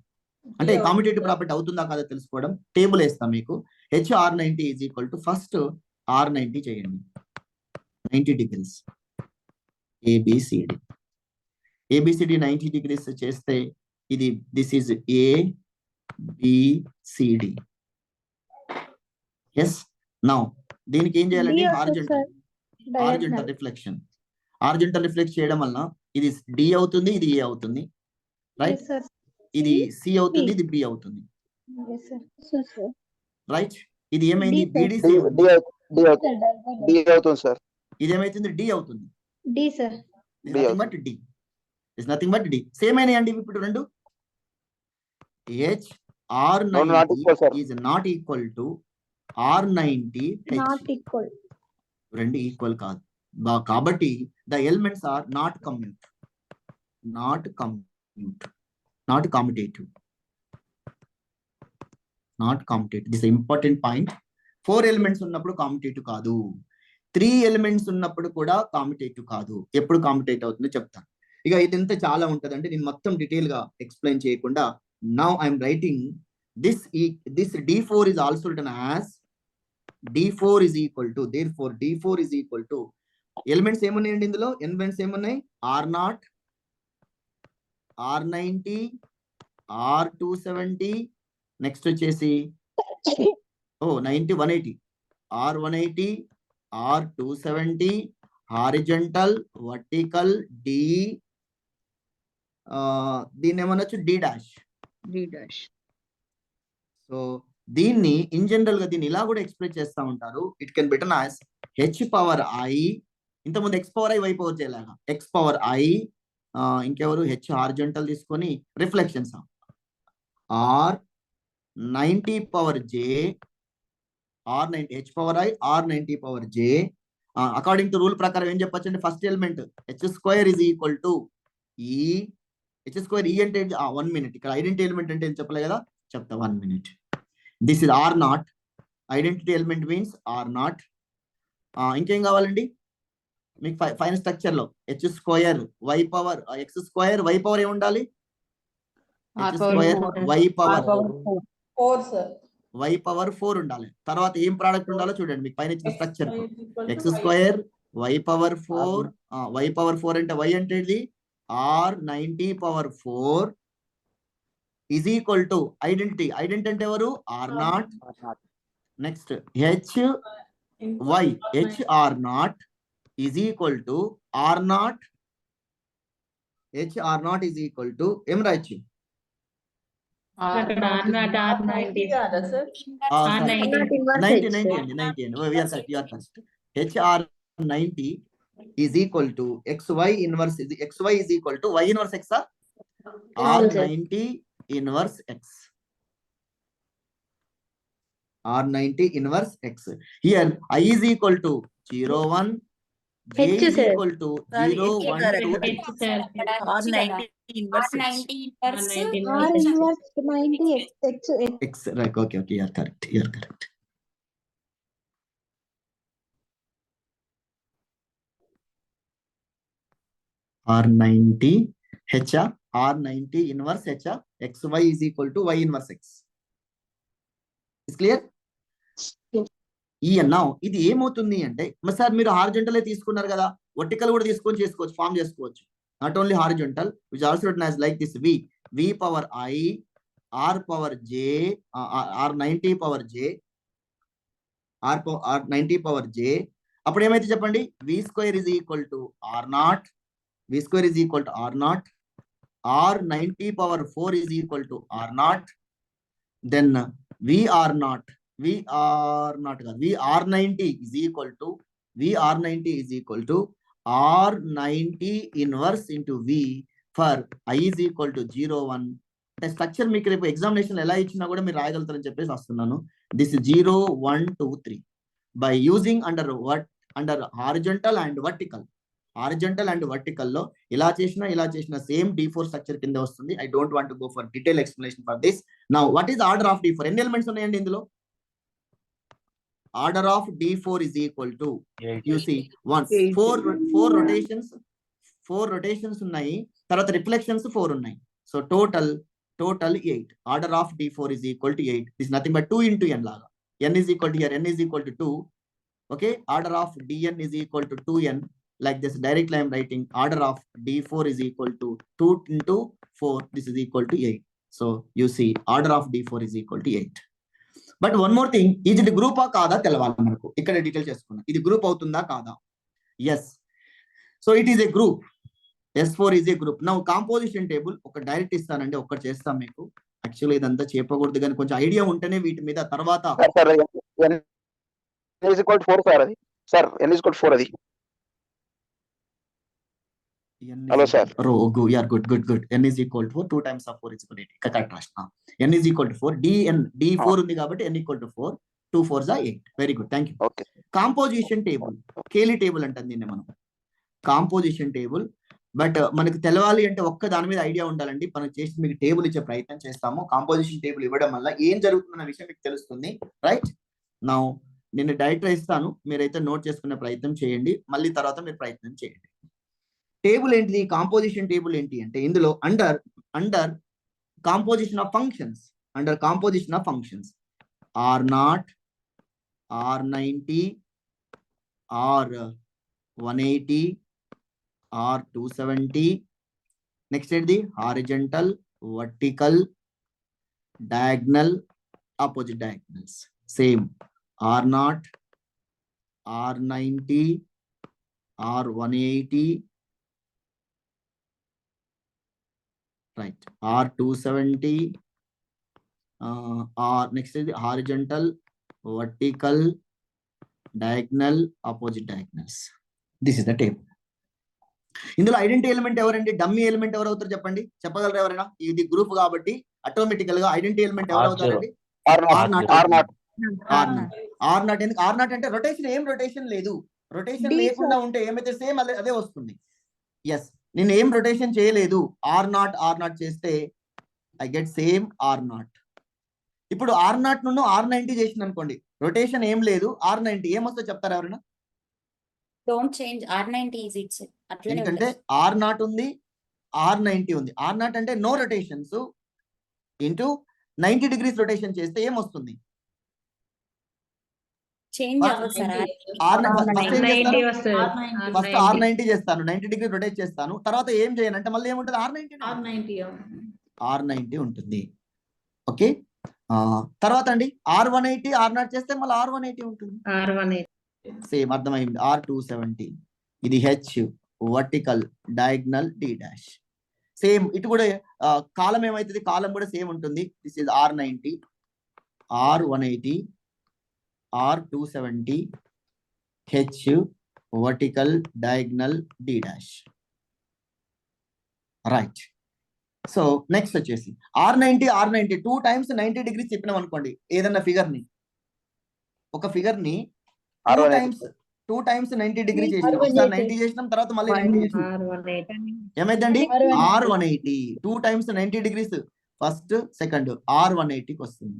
Speaker 1: అంటే కామ్యుటేటివ్ ప్రాపర్టీ అవుతుందా కాదా తెలుసుకోవడం. టేబుల్ వేస్తాం మీకు. H R90 is equal to first R90 చేయండి 90 డిగ్రీస్. ABCD 90 డిగ్రీస్ చేస్తే ఇది this is ABCD. Yes, now దీనికి ఏం చేయాలండి? Horizontal reflection. హారిజాంటల్ రిఫ్లెక్ట్ చేయడం వల్ల ఇది D అవుతుంది, ఇది A అవుతుంది. రైట్, ఇది C అవుతుంది, ఇది B అవుతుంది. రైట్, ఇది ఏమైంది? BDC
Speaker 5: అవుతుంది సార్.
Speaker 1: ఇది ఏమైతుంది? D అవుతుంది.
Speaker 5: D
Speaker 1: nothing but D. Same అయినాయండి ఇప్పుడు రెండు. H R90 is not equal to R90 H. రెండు ఈక్వల్ కాదు. కాబట్టి the elements are not commutative. This important point. 4 elements ఉన్నప్పుడు కామ్యుటేటివ్ కాదు, 3 ఎలిమెంట్స్ ఉన్నప్పుడు కూడా కామ్యుటేటివ్ కాదు. ఎప్పుడు కామ్యుటేట్ అవుతుందో చెప్తాను. ఇక ఇదంతా చాలా ఉంటది, అంటే నేను మొత్తం డీటెయిల్ గా ఎక్స్ప్లెయిన్ చేయకుండా now I'm writing this D4 is also written as D4 is equal to, therefore D4 is equal to elements ఏమున్నాయండి ఇందులో? ఎలిమెంట్స్ ఏమున్నాయి? R0, R90, R270, నెక్స్ట్ వచ్చేసి 180, R180, R270, horizontal, vertical, D, దీన్ని ఏమనొచ్చు D dash. So దీన్ని in general గా దీన్ని ఇలా కూడా ఎక్స్ప్రెస్ చేస్తా ఉంటారు. It can bitten as H power I, ఇంతకుముందు X power I Y power J లాగా X పవర్ I, ఇంకెవరు H హారిజంటల్ తీసుకొని reflections R90 power J, R90 H power I, R90 power J. According to rule ప్రకారం ఏం చెప్పచ్చు అంటే first element H² is equal to E. H² E అంటే 1 minute. ఇక్కడ identity element అంటే ఏం చెప్పలే కదా, చెప్తా 1 minute. This is R0. Identity element means R0. ఇంకేం కావాలండి మీకు? ఫైనల్ స్ట్రక్చర్ లో H² Y power X² Y power ఏముండాలి? H² Y power
Speaker 5: 4
Speaker 1: Y power 4 ఉండాలి. తర్వాత ఏం ప్రోడక్ట్ ఉండాలో చూడండి మీకు పైన ఇచ్చిన structure. X² Y power 4, Y power 4 అంటే Y అంటే ఇది R90 power 4 is equal to identity అంటే ఎవరు? R0. Next HR0 is equal to R0. HR0 is equal to ఏం రాయొచ్చు?
Speaker 5: R90 కాదా సార్?
Speaker 1: 90 అండి. We are correct. You are correct. HR90 is equal to XY inverse. XY is equal to Y inverse X. R90 inverse X. R90 inverse X. Here I is equal to 0, 1. J
Speaker 3: H,
Speaker 1: is
Speaker 3: sir.
Speaker 1: equal to 0, 1, 2, 3.
Speaker 5: R90 inverse
Speaker 3: R inverse 90 X.
Speaker 1: X. Right. Okay. You are correct. R90 H, R90 inverse H, XY is equal to Y inverse X. Is clear? Now ఇది ఏమవుతుంది అంటే మరి sir మీరు horizontal తీసుకున్నారు కదా, vertical కూడా తీసుకొని చేసుకోవచ్చు, ఫామ్ చేసుకోవచ్చు. Not only horizontal, which also written as like this V power I, R power J, R90 power J, R90 power J. అప్పుడు ఏమైతే చెప్పండి? V² is equal to R0. V² is equal to R0. R90 power 4 is equal to R0. Then VR0 is equal to R90 inverse into V for I is equal to 0, 1. అంటే structure మీకు రేపు examination ఎలా ఇచ్చినా కూడా మీరు రాయగలుగుతారని చెప్పేసి వస్తున్నాను. This 0, 1, 2, 3 by using under horizontal and vertical. Horizontal and vertical లో ఇలా చేసిన సేమ్ D4 స్ట్రక్చర్ కింద వస్తుంది. I don't want to go for detail explanation for this. Now what is order of D4? ఎన్ని ఎలిమెంట్స్ ఉన్నాయండి ఇందులో? Order of D4 is equal to, you see, 4 rotations ఉన్నాయి, తర్వాత రిఫ్లెక్షన్స్ 4 ఉన్నాయి. So total 8. Order of D4 is equal to 8. This nothing but 2 into n లాగా. n is equal to here, n is equal to 2. Okay, order of Dn is equal to 2n. Like this, directly I am writing order of D4 is equal to 2 into 4. This is equal to 8. So you see, order of D4 is equal to 8. But one more thing, is it group or kada televali manaku ikkada detail chesukuna. Idi group avutunda kada? Yes. So it is a group. S4 is a group. Now composition table oka direct istanandi, okkati chestam meeku. Actually idantha chepaguddu gani konచెం idea ఉంటేనే వీటి మీద తర్వాత.
Speaker 6: Sir, n is equal to 4 sir adi. Sir, n is equal to 4 adi. Hello sir.
Speaker 1: Oh, good. Yeah, good. N is equal to 4. 2 times of 4 is equal to 8. Correct. N is equal to 4. D4 ఉంది కాబట్టి n equal to 4. 2 4s are 8. Very good. Thank you.
Speaker 6: Okay.
Speaker 1: Composition table. Cayley table అంటాం దీన్ని మనం, composition table. But మనకు తెలవాలి అంటే ఒక్క దాని మీద ఐడియా ఉండాలండి. మనం చేసి మీకు టేబుల్ ఇచ్చే ప్రయత్నం చేస్తాము. కాంపోజిషన్ టేబుల్ ఇవ్వడం వల్ల ఏం జరుగుతుందన్న విషయం మీకు తెలుస్తుంది. రైట్ నౌ నేను డైరెక్ట్ ఇస్తాను, మీరైతే నోట్ చేసుకునే ప్రయత్నం చేయండి, మళ్ళీ తర్వాత మీరు ప్రయత్నం చేయండి. టేబుల్ ఏంటిది, కాంపోజిషన్ టేబుల్ ఏంటి అంటే ఇందులో under composition of functions, under composition of functions R0, R90, R180, R270, next ఏంటిది horizontal, vertical, diagonal, opposite diagonals. Same R0, R90, R180, right, R270, next ఇది horizontal, vertical, diagonal, opposite diagonals. This is the table. ఇందులో identity element ఎవరండి, dummy element ఎవరు అవుతారు చెప్పండి, చెప్పగలరు ఎవరైనా? ఇది గ్రూప్ కాబట్టి ఆటోమేటికల్ గా ఐడెంటిటీ ఎలిమెంట్ ఎవరు అవుతారండి? R0 ఎందుకు R0 అంటే రొటేషన్, ఏం రొటేషన్ లేదు, రొటేషన్ లేకుండా ఉంటే ఏమైతే సేమ్ అదే వస్తుంది. ఎస్, నేను ఏం రొటేషన్ చేయలేదు, R0 చేస్తే ఐ గెట్ సేమ్ R0. ఇప్పుడు R0 నుండి R90 చేసింది అనుకోండి, రొటేషన్ ఏం లేదు, R90 ఏమొస్తో చెప్తారు ఎవరైనా?
Speaker 5: Don't change. R90 is it.
Speaker 1: ఎందుకంటే R0 ఉంది, R90 ఉంది. R0 అంటే no rotations into 90 degrees rotation చేస్తే ఏమొస్తుంది?
Speaker 5: Change అవ్వదు సార్.
Speaker 1: ఫస్ట్ R90 చేస్తాను, 90 degrees రొటేట్ చేస్తాను, తర్వాత ఏం చేయను అంటే మళ్ళీ ఏముంటుంది? R90 ఉంటుంది. ఓకే, తర్వాత అండి R180 R0 చేస్తే మళ్ళీ R180 ఉంటుంది. సేమ్ అర్థమైంది. R270 ఇది H, vertical, diagonal, D dash. Same ఇటు కూడా కాలం ఏమైతుంది, కాలం కూడా సేమ్ ఉంటుంది. This is R90, R180, R270, H, vertical, diagonal, D dash. Right, so next వచ్చేసి R90 2 times 90 degrees చెప్పినాం అనుకోండి, ఏదన్నా ఫిగర్ ని, ఒక ఫిగర్ ని 2 times 90 degrees చేసినాం, ఒకసారి 90 చేసినాం, తర్వాత మళ్ళీ 90 చేసినాం, ఏమైందండి? R180 2 times 90 degrees first second R180కి వస్తుంది.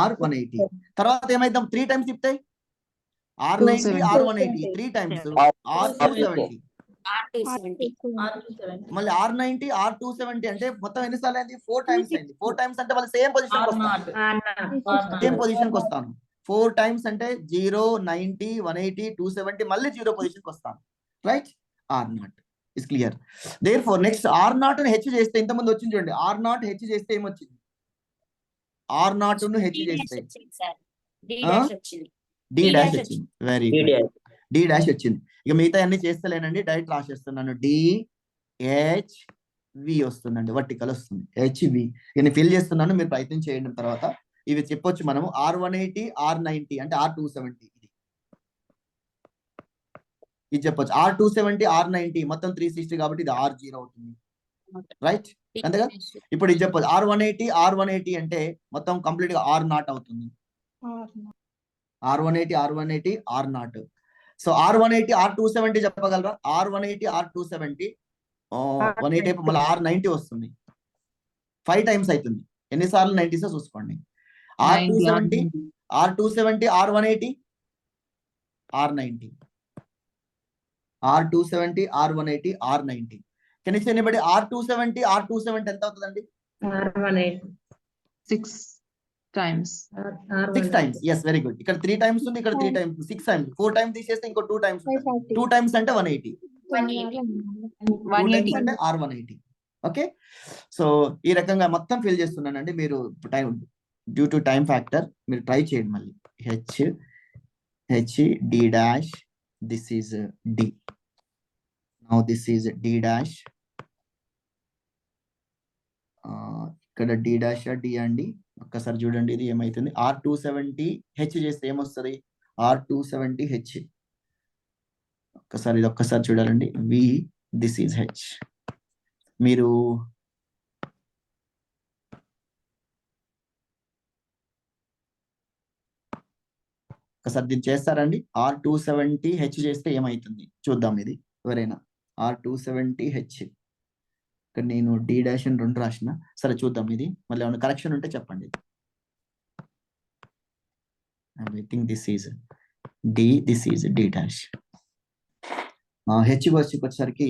Speaker 1: R180 తర్వాత ఏమైద్దాం, 3 times చెప్తే R90 R180 3 times R270, మళ్ళీ R90 R270 అంటే మొత్తం ఎన్నిసార్లు అయింది? 4 times అయింది. 4 times అంటే మళ్ళీ సేమ్ పొజిషన్ కి వస్తాను. 4 times అంటే 0, 90, 180, 270, మళ్ళీ 0 పొజిషన్ కి వస్తాను. Right, R0 is clear. Therefore next R0 ను H చేస్తే, ఇంతకుముందు వచ్చింది చూడండి, R0 H చేస్తే ఏమొచ్చింది? R0 ను H చేస్తే D డాష్ వచ్చింది. వెరీ గుడ్, D డాష్ వచ్చింది. ఇక మిగతా అన్ని చేస్తలేనండి, డైరెక్ట్ రాసేస్తున్నాను. DHV వస్తుందండి, వర్టికల్ వస్తుంది, HV. నేను ఫిల్ చేస్తున్నాను, మీరు ప్రయత్నం చేయండి. తర్వాత ఇవి చెప్పొచ్చు మనము. R180 R90 అంటే R270, ఇది చెప్పొచ్చు. R270 R90 మొత్తం 360 కాబట్టి ఇది R0 అవుతుంది. రైట్, అంతేగా? ఇప్పుడు ఇది చెప్పొచ్చు, R180 అంటే మొత్తం కంప్లీట్ గా R0 అవుతుంది. R180 R0. So R180 R270 చెప్పగలరా? R180 R270 180 మళ్ళీ R90 వస్తుంది, 5 times అవుతుంది. ఎన్నిసార్లు 90s చూసుకోండి. R270 R180 R90, R270 R180 R90. Can you say anybody R270 ఎంత అవుతుందండి?
Speaker 2: 6 times.
Speaker 1: 6 times. Yes, very good. ఇక్కడ 3 times ఉంది, ఇక్కడ 3 times, 6 times. 4 times తీసేస్తే ఇంకో 2 times ఉంటుంది. 2 times అంటే 180. 2 times అంటే R180. ఓకే, సో ఈ రకంగా మొత్తం ఫిల్ చేస్తున్నానండి. మీరు time due to time factor మీరు ట్రై చేయండి మళ్ళీ. H D dash, this is D. Now this is D dash. ఇక్కడ D dash D అండి. ఒక్కసారి చూడండి ఇది ఏమైతుంది. R270 H చేస్తే ఏమొస్తుంది? R270 H. ఒక్కసారి ఇది ఒక్కసారి చూడాలండి. V, this is H. మీరు ఒకసారి దీన్ని చేస్తారండి. R270H చేస్తే ఏమైతుంది చూద్దాం. ఇది ఎవరైనా R270H, ఇక్కడ నేను D' అని 2 రాసిన. సరే చూద్దాం, ఇది మళ్ళీ ఏమైనా కరెక్షన్ ఉంటే చెప్పండి. I think this is D, this is D'. H వచ్చేసరికి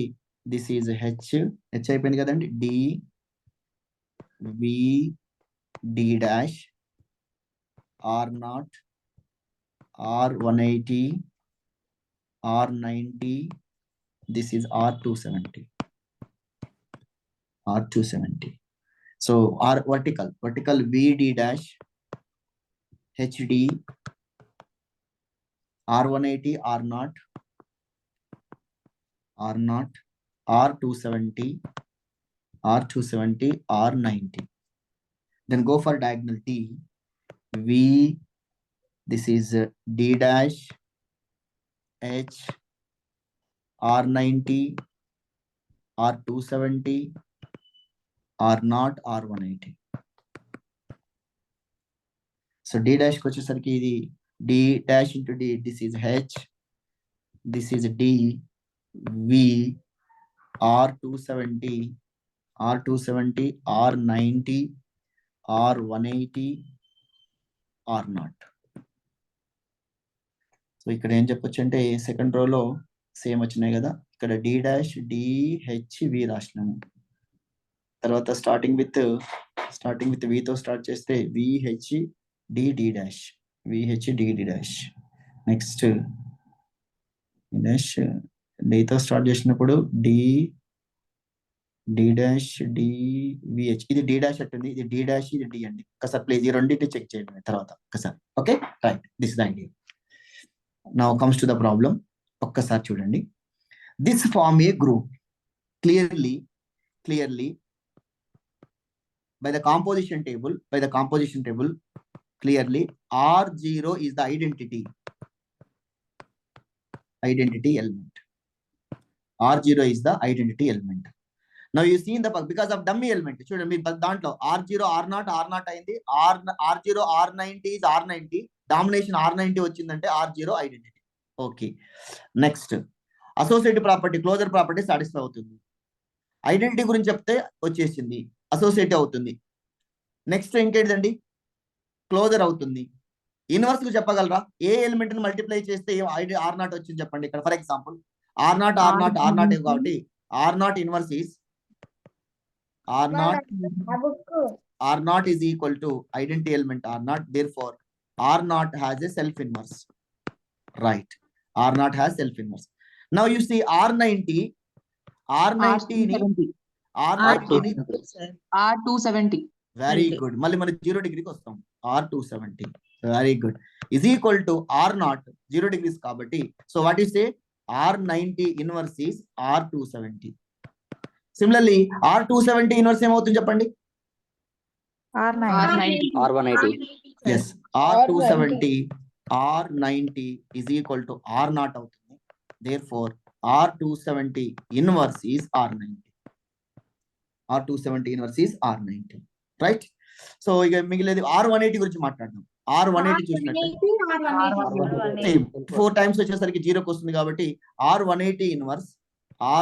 Speaker 1: దిస్ ఈజ్ H అయిపోయింది కదండి. D, V, D', R0, R180, R90, this is R270. So R vertical VD dash, HD, R180, R0, R270, R90. Then go for diagonal T, V, this is D dash, H, R90, R270, R0, R180. So D dash వచ్చేసరికి ఇది D dash into D, this is H, this is D, V, R270, R90, R180, R0. So ఇక్కడ ఏం చెప్పొచ్చు అంటే second రోలో same వచ్చినాయి కదా. ఇక్కడ D dash, D, H, V రాసినాము. తర్వాత స్టార్టింగ్ విత్ V తో స్టార్ట్ చేస్తే VH, D, D dash, VH, D, D dash. Next dash D తో స్టార్ట్ చేసినప్పుడు D dash, D, VH. ఇది D dash అట్టుంది, ఇది D dash, ఇది D అండి. ఒకసారి ప్లీజ్ ఈ రెండింటిని చెక్ చేయండి తర్వాత ఒకసారి. Okay, right, this the idea. Now comes to the problem. ఒక్కసారి చూడండి. This form a group clearly by the composition table, clearly R0 is the identity element. R0 is the identity element. Now you see in the because of dummy element, చూడండి మీ దాంట్లో R0 R0 అయింది, R0 R90 is R90, domination R90 వచ్చిందంటే R0 identity. Okay, next associative property, closure property satisfy అవుతుంది. Identity గురించి చెప్తే వచ్చేసింది, associative అవుతుంది. Next ఇంకేంటిదండి, క్లోజర్ అవుతుంది. ఇన్వర్స్ కు చెప్పగలరా? ఏ ఎలిమెంట్ ని మల్టిప్లై చేస్తే R0 వచ్చింది చెప్పండి. ఇక్కడ ఫర్ ఎగ్జాంపుల్ R0 కాబట్టి R0 inverse is R0 is equal to identity element R0. Therefore, R0 has a self inverse. Right. R0 has self inverse. Now you see R90
Speaker 7: R270.
Speaker 1: Very good. మళ్ళీ మన 0 డిగ్రీకి వస్తాం. R270. Very good. Is equal to R0 0 degrees కాబట్టి. So what you say? R90 inverse is R270. Similarly, R270 inverse ఏమవుతుంది చెప్పండి?
Speaker 7: R180.
Speaker 1: Yes, R270 R90 is equal to R0 అవుతుంది. Therefore, R270 inverse is R90. R270 inverse is R90. Right? So ఇక మిగిలేదు R180 గురించి మాట్లాడదాం. R180 చూసినట్టు 4 times వచ్చేసరికి 0కి వస్తుంది కాబట్టి R180 inverse,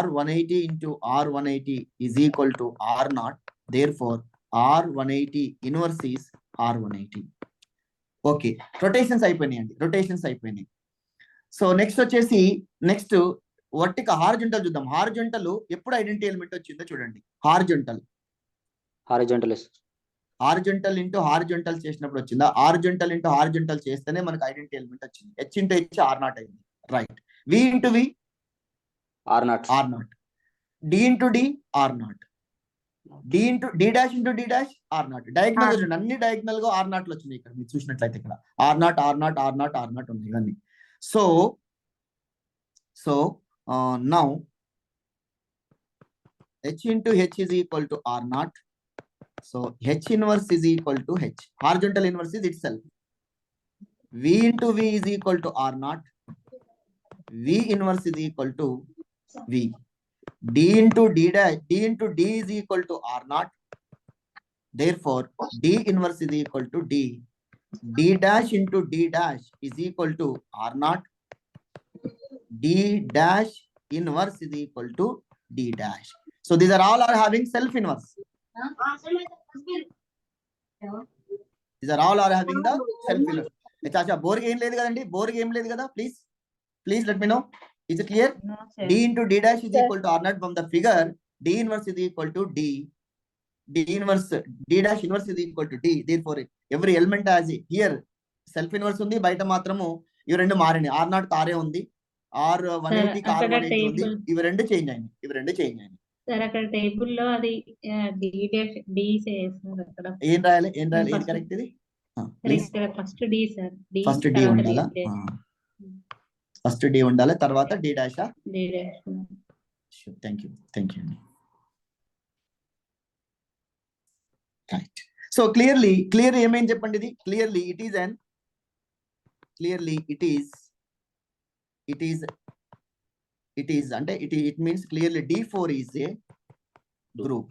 Speaker 1: R180 into R180 is equal to R0. Therefore, R180 inverse is R180. Okay, rotations అయిపోయినాయి. సో నెక్స్ట్ వచ్చేసి వర్టికల్ హారిజంటల్ చూద్దాం. హారిజంటల్ ఎప్పుడు ఐడెంటిటీ ఎలిమెంట్ వచ్చిందో చూడండి. హారిజంటల్ ఇంటూ హారిజంటల్ చేసినప్పుడు వచ్చిందా? హారిజంటల్ ఇంటూ హారిజంటల్ చేస్తేనే మనకు ఐడెంటిటీ ఎలిమెంట్ వచ్చింది. H ఇంటూ H R0 అయింది. Right. V into V R0. D into D R0. D into D dash into D dash R0. Diagonal చూడండి, అన్ని డయాగ్నల్ గా R0 వచ్చినాయి. ఇక్కడ మీరు చూసినట్లయితే ఇక్కడ R0 ఉన్నాయి ఇవన్నీ. So now H into H is equal to R0. So H inverse is equal to H. Horizontal inverse is itself. V into V is equal to R0. V inverse is equal to V. D into D is equal to R0. Therefore, D inverse is equal to D. D dash into D dash is equal to R naught. D dash inverse is equal to D dash. So these are all are having self inverse. These are all are having the self inverse. Chacha, boring ఏం లేదు కదండి, boring ఏం లేదు కదా, please let me know. Is it clear?
Speaker 2: No, sir.
Speaker 1: D into D dash is equal to R naught from the figure. D inverse is equal to D. D inverse, D dash inverse is equal to D. Therefore, every element has it. Here self inverse ఉంది, బయట మాత్రము ఇవి రెండు మారినాయి. R naught కారే ఉంది, R 180 కి R 180 ఉంది. ఇవి రెండు చేంజ్ అయినాయి.
Speaker 8: సార్ అక్కడ టేబుల్ లో అది డి చేస్తున్నారు అక్కడ.
Speaker 1: ఏం రాయాలి ఏది కరెక్ట్ ఇది?
Speaker 8: First D sir.
Speaker 1: First D ఉండాలా? ఫస్ట్ డి ఉండాలి, తర్వాత D dash. Thank you right. So clearly ఏమేం చెప్పండి ఇది? క్లియర్లీ ఇట్ ఈస్ అంటే it means clearly D4 is a group.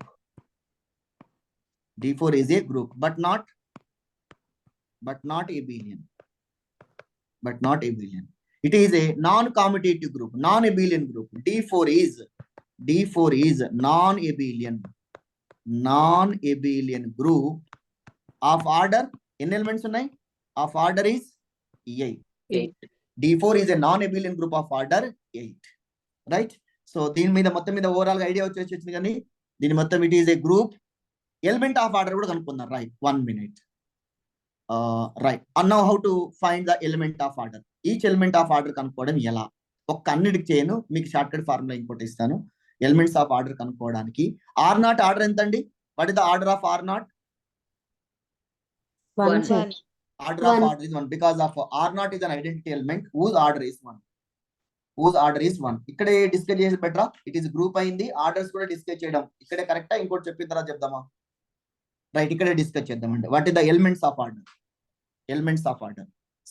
Speaker 1: D4 is a group, but not abelian. It is a non-commutative group, non-abelian group. D4 is non-abelian group of order. ఎన్ని elements ఉన్నాయి? Of order is 8. D4 is a non-abelian group of order 8. Right. So దీని మీద మొత్తం మీద overall గా idea వచ్చేసింది, కానీ దీని మొత్తం it is A group. Element of order కూడా కనుక్కుందాం. Right, 1 minute. Right, now how to find the element of order. Each element of order కనుక్కోవడం ఎలా? ఒక్క అన్నిటికి చేయను, మీకు షార్ట్ కట్ ఫార్ములా ఇంకోటి ఇస్తాను. ఎలిమెంట్స్ ఆఫ్ ఆర్డర్ కనుక్కోవడానికి R naught ఆర్డర్ ఎంత అండి? What is the order of R naught?
Speaker 2: 1, sir.
Speaker 1: Order of order is 1 because of R naught is an identity element whose order is 1. ఇక్కడే discuss చేసి బెటరా? It is group అయింది, orders కూడా discuss చేయడం ఇక్కడే కరెక్టా? ఇంకోటి చెప్పిన తర్వాత చెప్దామా? రైట్, ఇక్కడే డిస్కస్ చేద్దామండి. What is the elements of order?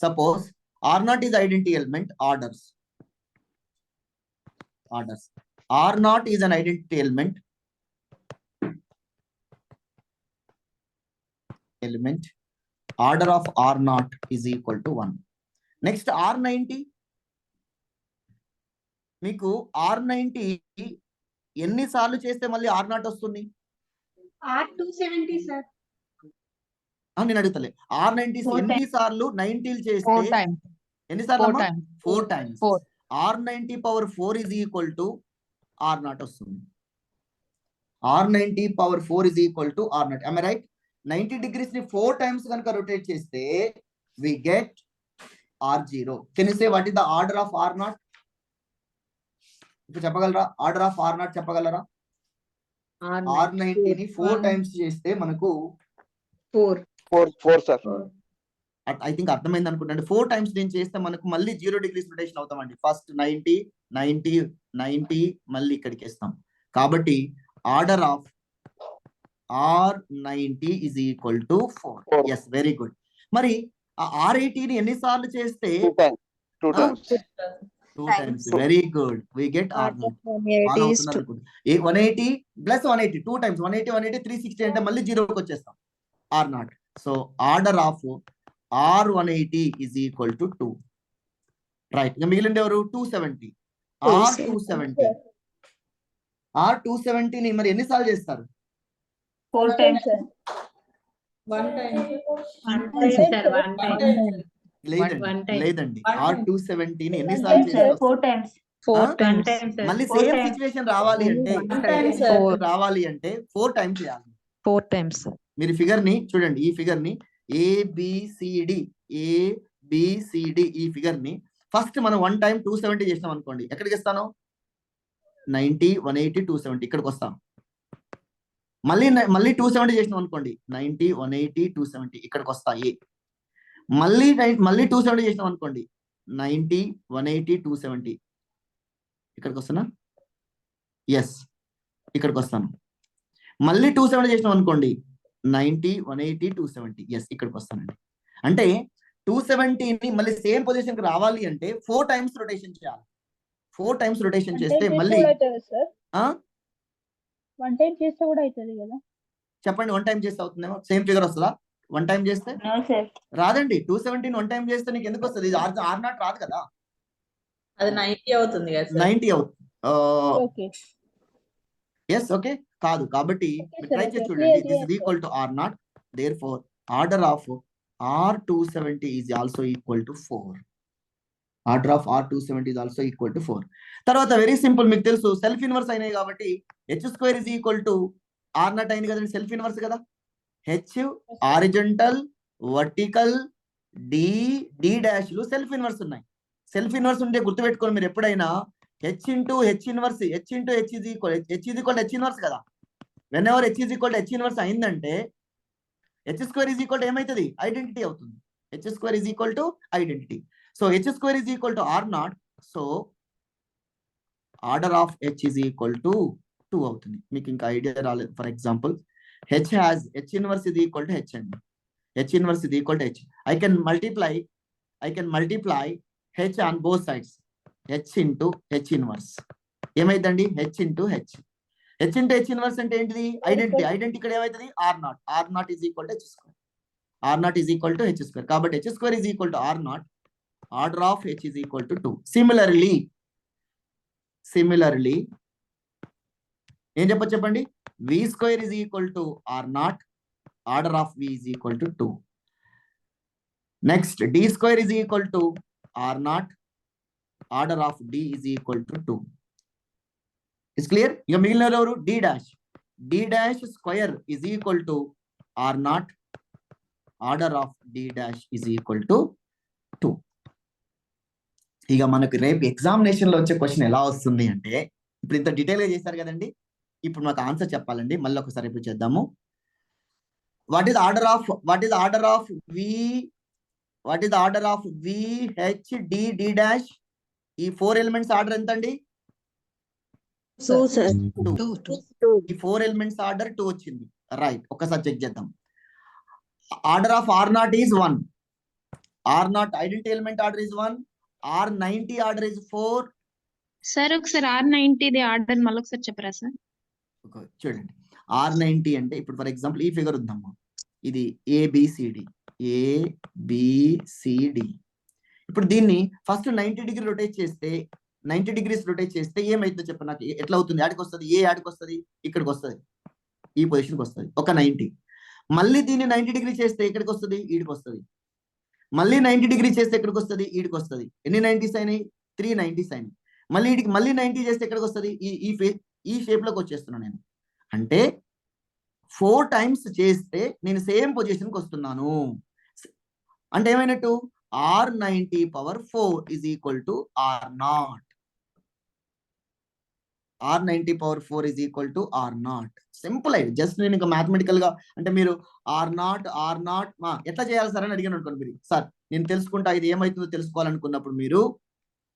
Speaker 1: Suppose R naught is identity element, orders. R naught is an identity element. Order of R naught is equal to 1. Next R90. మీకు R90 ఎన్నిసార్లు చేస్తే మళ్ళీ R naught వస్తుంది?
Speaker 8: R270 sir.
Speaker 1: నేను అడుగుతలే. R90 ఎన్నిసార్లు 90 చేస్తే ఎన్నిసార్లు? 4 times. R90 power 4 is equal to R naught వస్తుంది. R90 power 4 is equal to R naught. Am I right? 90 degrees ని 4 times కనుక రొటేట్ చేస్తే we get R0. Can you say what is the order of R naught? ఇప్పుడు చెప్పగలరా? Order of R naught చెప్పగలరా? R90 ని 4 times చేస్తే మనకు
Speaker 6: 4 sir.
Speaker 1: I think అర్థమైంది అనుకుంటా. 4 times నేను చేస్తే మనకు మళ్ళీ 0 degrees రొటేషన్ అవుతామండి. ఫస్ట్ 90 మళ్ళీ ఇక్కడికి వేస్తాం. కాబట్టి order of R90 is equal to 4. Yes, very good. మరి ఆ R80 ని ఎన్నిసార్లు చేస్తే?
Speaker 6: 2 times.
Speaker 1: 2 times. Very good. We get R naught. 180 plus 180 2 times. 180 360 అంటే మళ్ళీ 0కి వచ్చేస్తాం. R naught. So order of R180 is equal to 2. Right. ఇంకా మిగిలింది ఎవరు? 270. R270 ని మరి ఎన్నిసార్లు చేస్తారు?
Speaker 2: 4 times.
Speaker 8: 1 time.
Speaker 1: లేదండి. R270 ని ఎన్నిసార్లు చేస్తారు?
Speaker 2: 4 times.
Speaker 1: మళ్ళీ సేమ్ సిచువేషన్ రావాలి అంటే 4 times చేయాలి.
Speaker 7: 4 times.
Speaker 1: మీరు ఫిగర్ ని చూడండి. ఈ ఫిగర్ ని ABCD ఈ ఫిగర్ ని ఫస్ట్ మనం 1 time 270 చేసినాం అనుకోండి. ఎక్కడికి ఇస్తాను? 90 180 270 ఇక్కడికి వస్తాం. మళ్ళీ 270 చేసినాం అనుకోండి. 90 180 270 ఇక్కడికి వస్తాయి. మళ్ళీ 270 చేసినాం అనుకోండి. 90 180 270 ఇక్కడికి వస్తానా? ఎస్, ఇక్కడికి వస్తాను. మళ్ళీ 270 చేసినాం అనుకోండి. 90 180 270 ఎస్, ఇక్కడికి వస్తానండి. అంటే 270ని మళ్ళీ సేమ్ పొజిషన్ కి రావాలి అంటే 4 times రొటేషన్ చేయాలి. 4 times రొటేషన్ చేస్తే మళ్ళీ
Speaker 8: 1 time చేస్తే కూడా అవుతుంది కదా?
Speaker 1: చెప్పండి. 1 time చేస్తే అవుతుందేమో? సేమ్ ఫిగర్ వస్తుందా? వన్ టైం చేస్తే
Speaker 2: నో సార్.
Speaker 1: రాదండి. 217 వన్ టైం చేస్తే నీకు ఎందుకు వస్తుంది? ఇది ఆర్ నాట్ రాదు కదా,
Speaker 8: అది 90 అవుతుంది కదా సార్.
Speaker 1: 90 అవుతుంది.
Speaker 3: ఓకే
Speaker 1: ఎస్ ఓకే కాదు. కాబట్టి
Speaker 3: Okay,
Speaker 1: ట్రై
Speaker 3: sir,
Speaker 1: చేసి
Speaker 3: okay.
Speaker 1: చూడండి.
Speaker 3: Clear,
Speaker 1: this is
Speaker 3: clear,
Speaker 1: equal to R not, therefore order of R270 is also equal to 4. Order of R270 is also equal to 4. తర్వాత very simple, మీకు తెలుసు self inverse అయినాయి కాబట్టి H square is equal to R naught అయింది కదండి, self inverse కదా. H horizontal vertical D D డాష్లు self inverse ఉన్నాయి. సెల్ఫ్ ఇన్వర్స్ ఉంటే గుర్తుపెట్టుకోండి మీరు ఎప్పుడైనా H into H inverse, H into H is equal H inverse కదా. Whenever H is equal H inverse అయిందంటే H square is equal to ఏమవుతుంది? Identity అవుతుంది. H square is equal to identity. So H square is equal to R naught. So order of H is equal to 2 అవుతుంది. మీకు ఇంకా idea రాలేదు. For example H inverse ఇది equal to H అండి. H inverse ఇది equal to H. I can multiply H on both sides. H into H inverse ఏమైందండి? H into H. H into H inverse అంటే ఏంటిది? Identity. Identity ఇక్కడ ఏమవుతుంది? R naught. R not is equal to H square. R not is equal to H square. కాబట్టి H square is equal to R naught. Order of H is equal to 2. Similarly ఏం చెప్పండి? V square is equal to R naught. Order of V is equal to 2. Next D square is equal to R naught. Order of D is equal to 2. Is clear? ఇక మిగిలిన ఎవరు? D dash. D dash square is equal to R naught. Order of D dash is equal to 2. ఇక మనకు రేపు examination లో వచ్చే question ఎలా వస్తుంది అంటే, ఇప్పుడు ఇంత డీటెయిల్ గా చేశారు కదండి, ఇప్పుడు మాకు ఆన్సర్ చెప్పాలండి. మళ్ళీ ఒకసారి ఇప్పుడు చేద్దాము. What is order of V H D D dash? ఈ 4 ఎలిమెంట్స్ ఆర్డర్ ఎంత అండి?
Speaker 3: 2 sir.
Speaker 1: 2. ఈ 4 ఎలిమెంట్స్ ఆర్డర్ 2 వచ్చింది. రైట్, ఒకసారి చెక్ చేద్దాం. Order of R not is 1. R not identity element order is 1. R90 order is 4.
Speaker 3: Sir ఒకసారి R90 the order మళ్ళీ ఒకసారి చెప్పరా సార్?
Speaker 1: చూడండి, R90 అంటే ఇప్పుడు ఫర్ ఎగ్జాంపుల్ ఈ ఫిగర్ ఉందమ్మా, ఇది ఏబిసిడి. ఇప్పుడు దీన్ని ఫస్ట్ 90 డిగ్రీ రొటేట్ చేస్తే, 90 డిగ్రీస్ రొటేట్ చేస్తే ఏమైతుందో చెప్పండి నాకు. ఎట్లా అవుతుంది? యాడికి వస్తుంది? యాడికి వస్తుంది? ఇక్కడికి వస్తుంది, ఈ పొజిషన్కి వస్తుంది ఒక 90. మళ్ళీ దీన్ని 90 డిగ్రీ చేస్తే ఎక్కడికి వస్తుంది? ఈడికి వస్తుంది. మళ్ళీ 90 డిగ్రీ చేస్తే ఎక్కడికి వస్తుంది? ఈడికి వస్తుంది. ఎన్ని 90s అయినాయి? 3 90s అయినాయి. మళ్ళీ ఈడికి మళ్ళీ 90 చేస్తే ఎక్కడికి వస్తుంది? ఈ షేప్ లోకి వచ్చేస్తున్నాను నేను. అంటే 4 టైమ్స్ చేస్తే నేను సేమ్ పొజిషన్కి వస్తున్నాను. అంటే ఏమైనట్టు? R90 is equal to R0. R90 is equal to R0. Simple అయ్యి జస్ట్ నేను ఇంకా మ్యాథమెటికల్ గా అంటే మీరు R0 ఎట్లా చేయాలి సార్ అని అడిగాను అనుకోండి. మీరు సార్ నేను తెలుసుకుంటా ఇది ఏమైతుందో తెలుసుకోవాలనుకున్నప్పుడు మీరు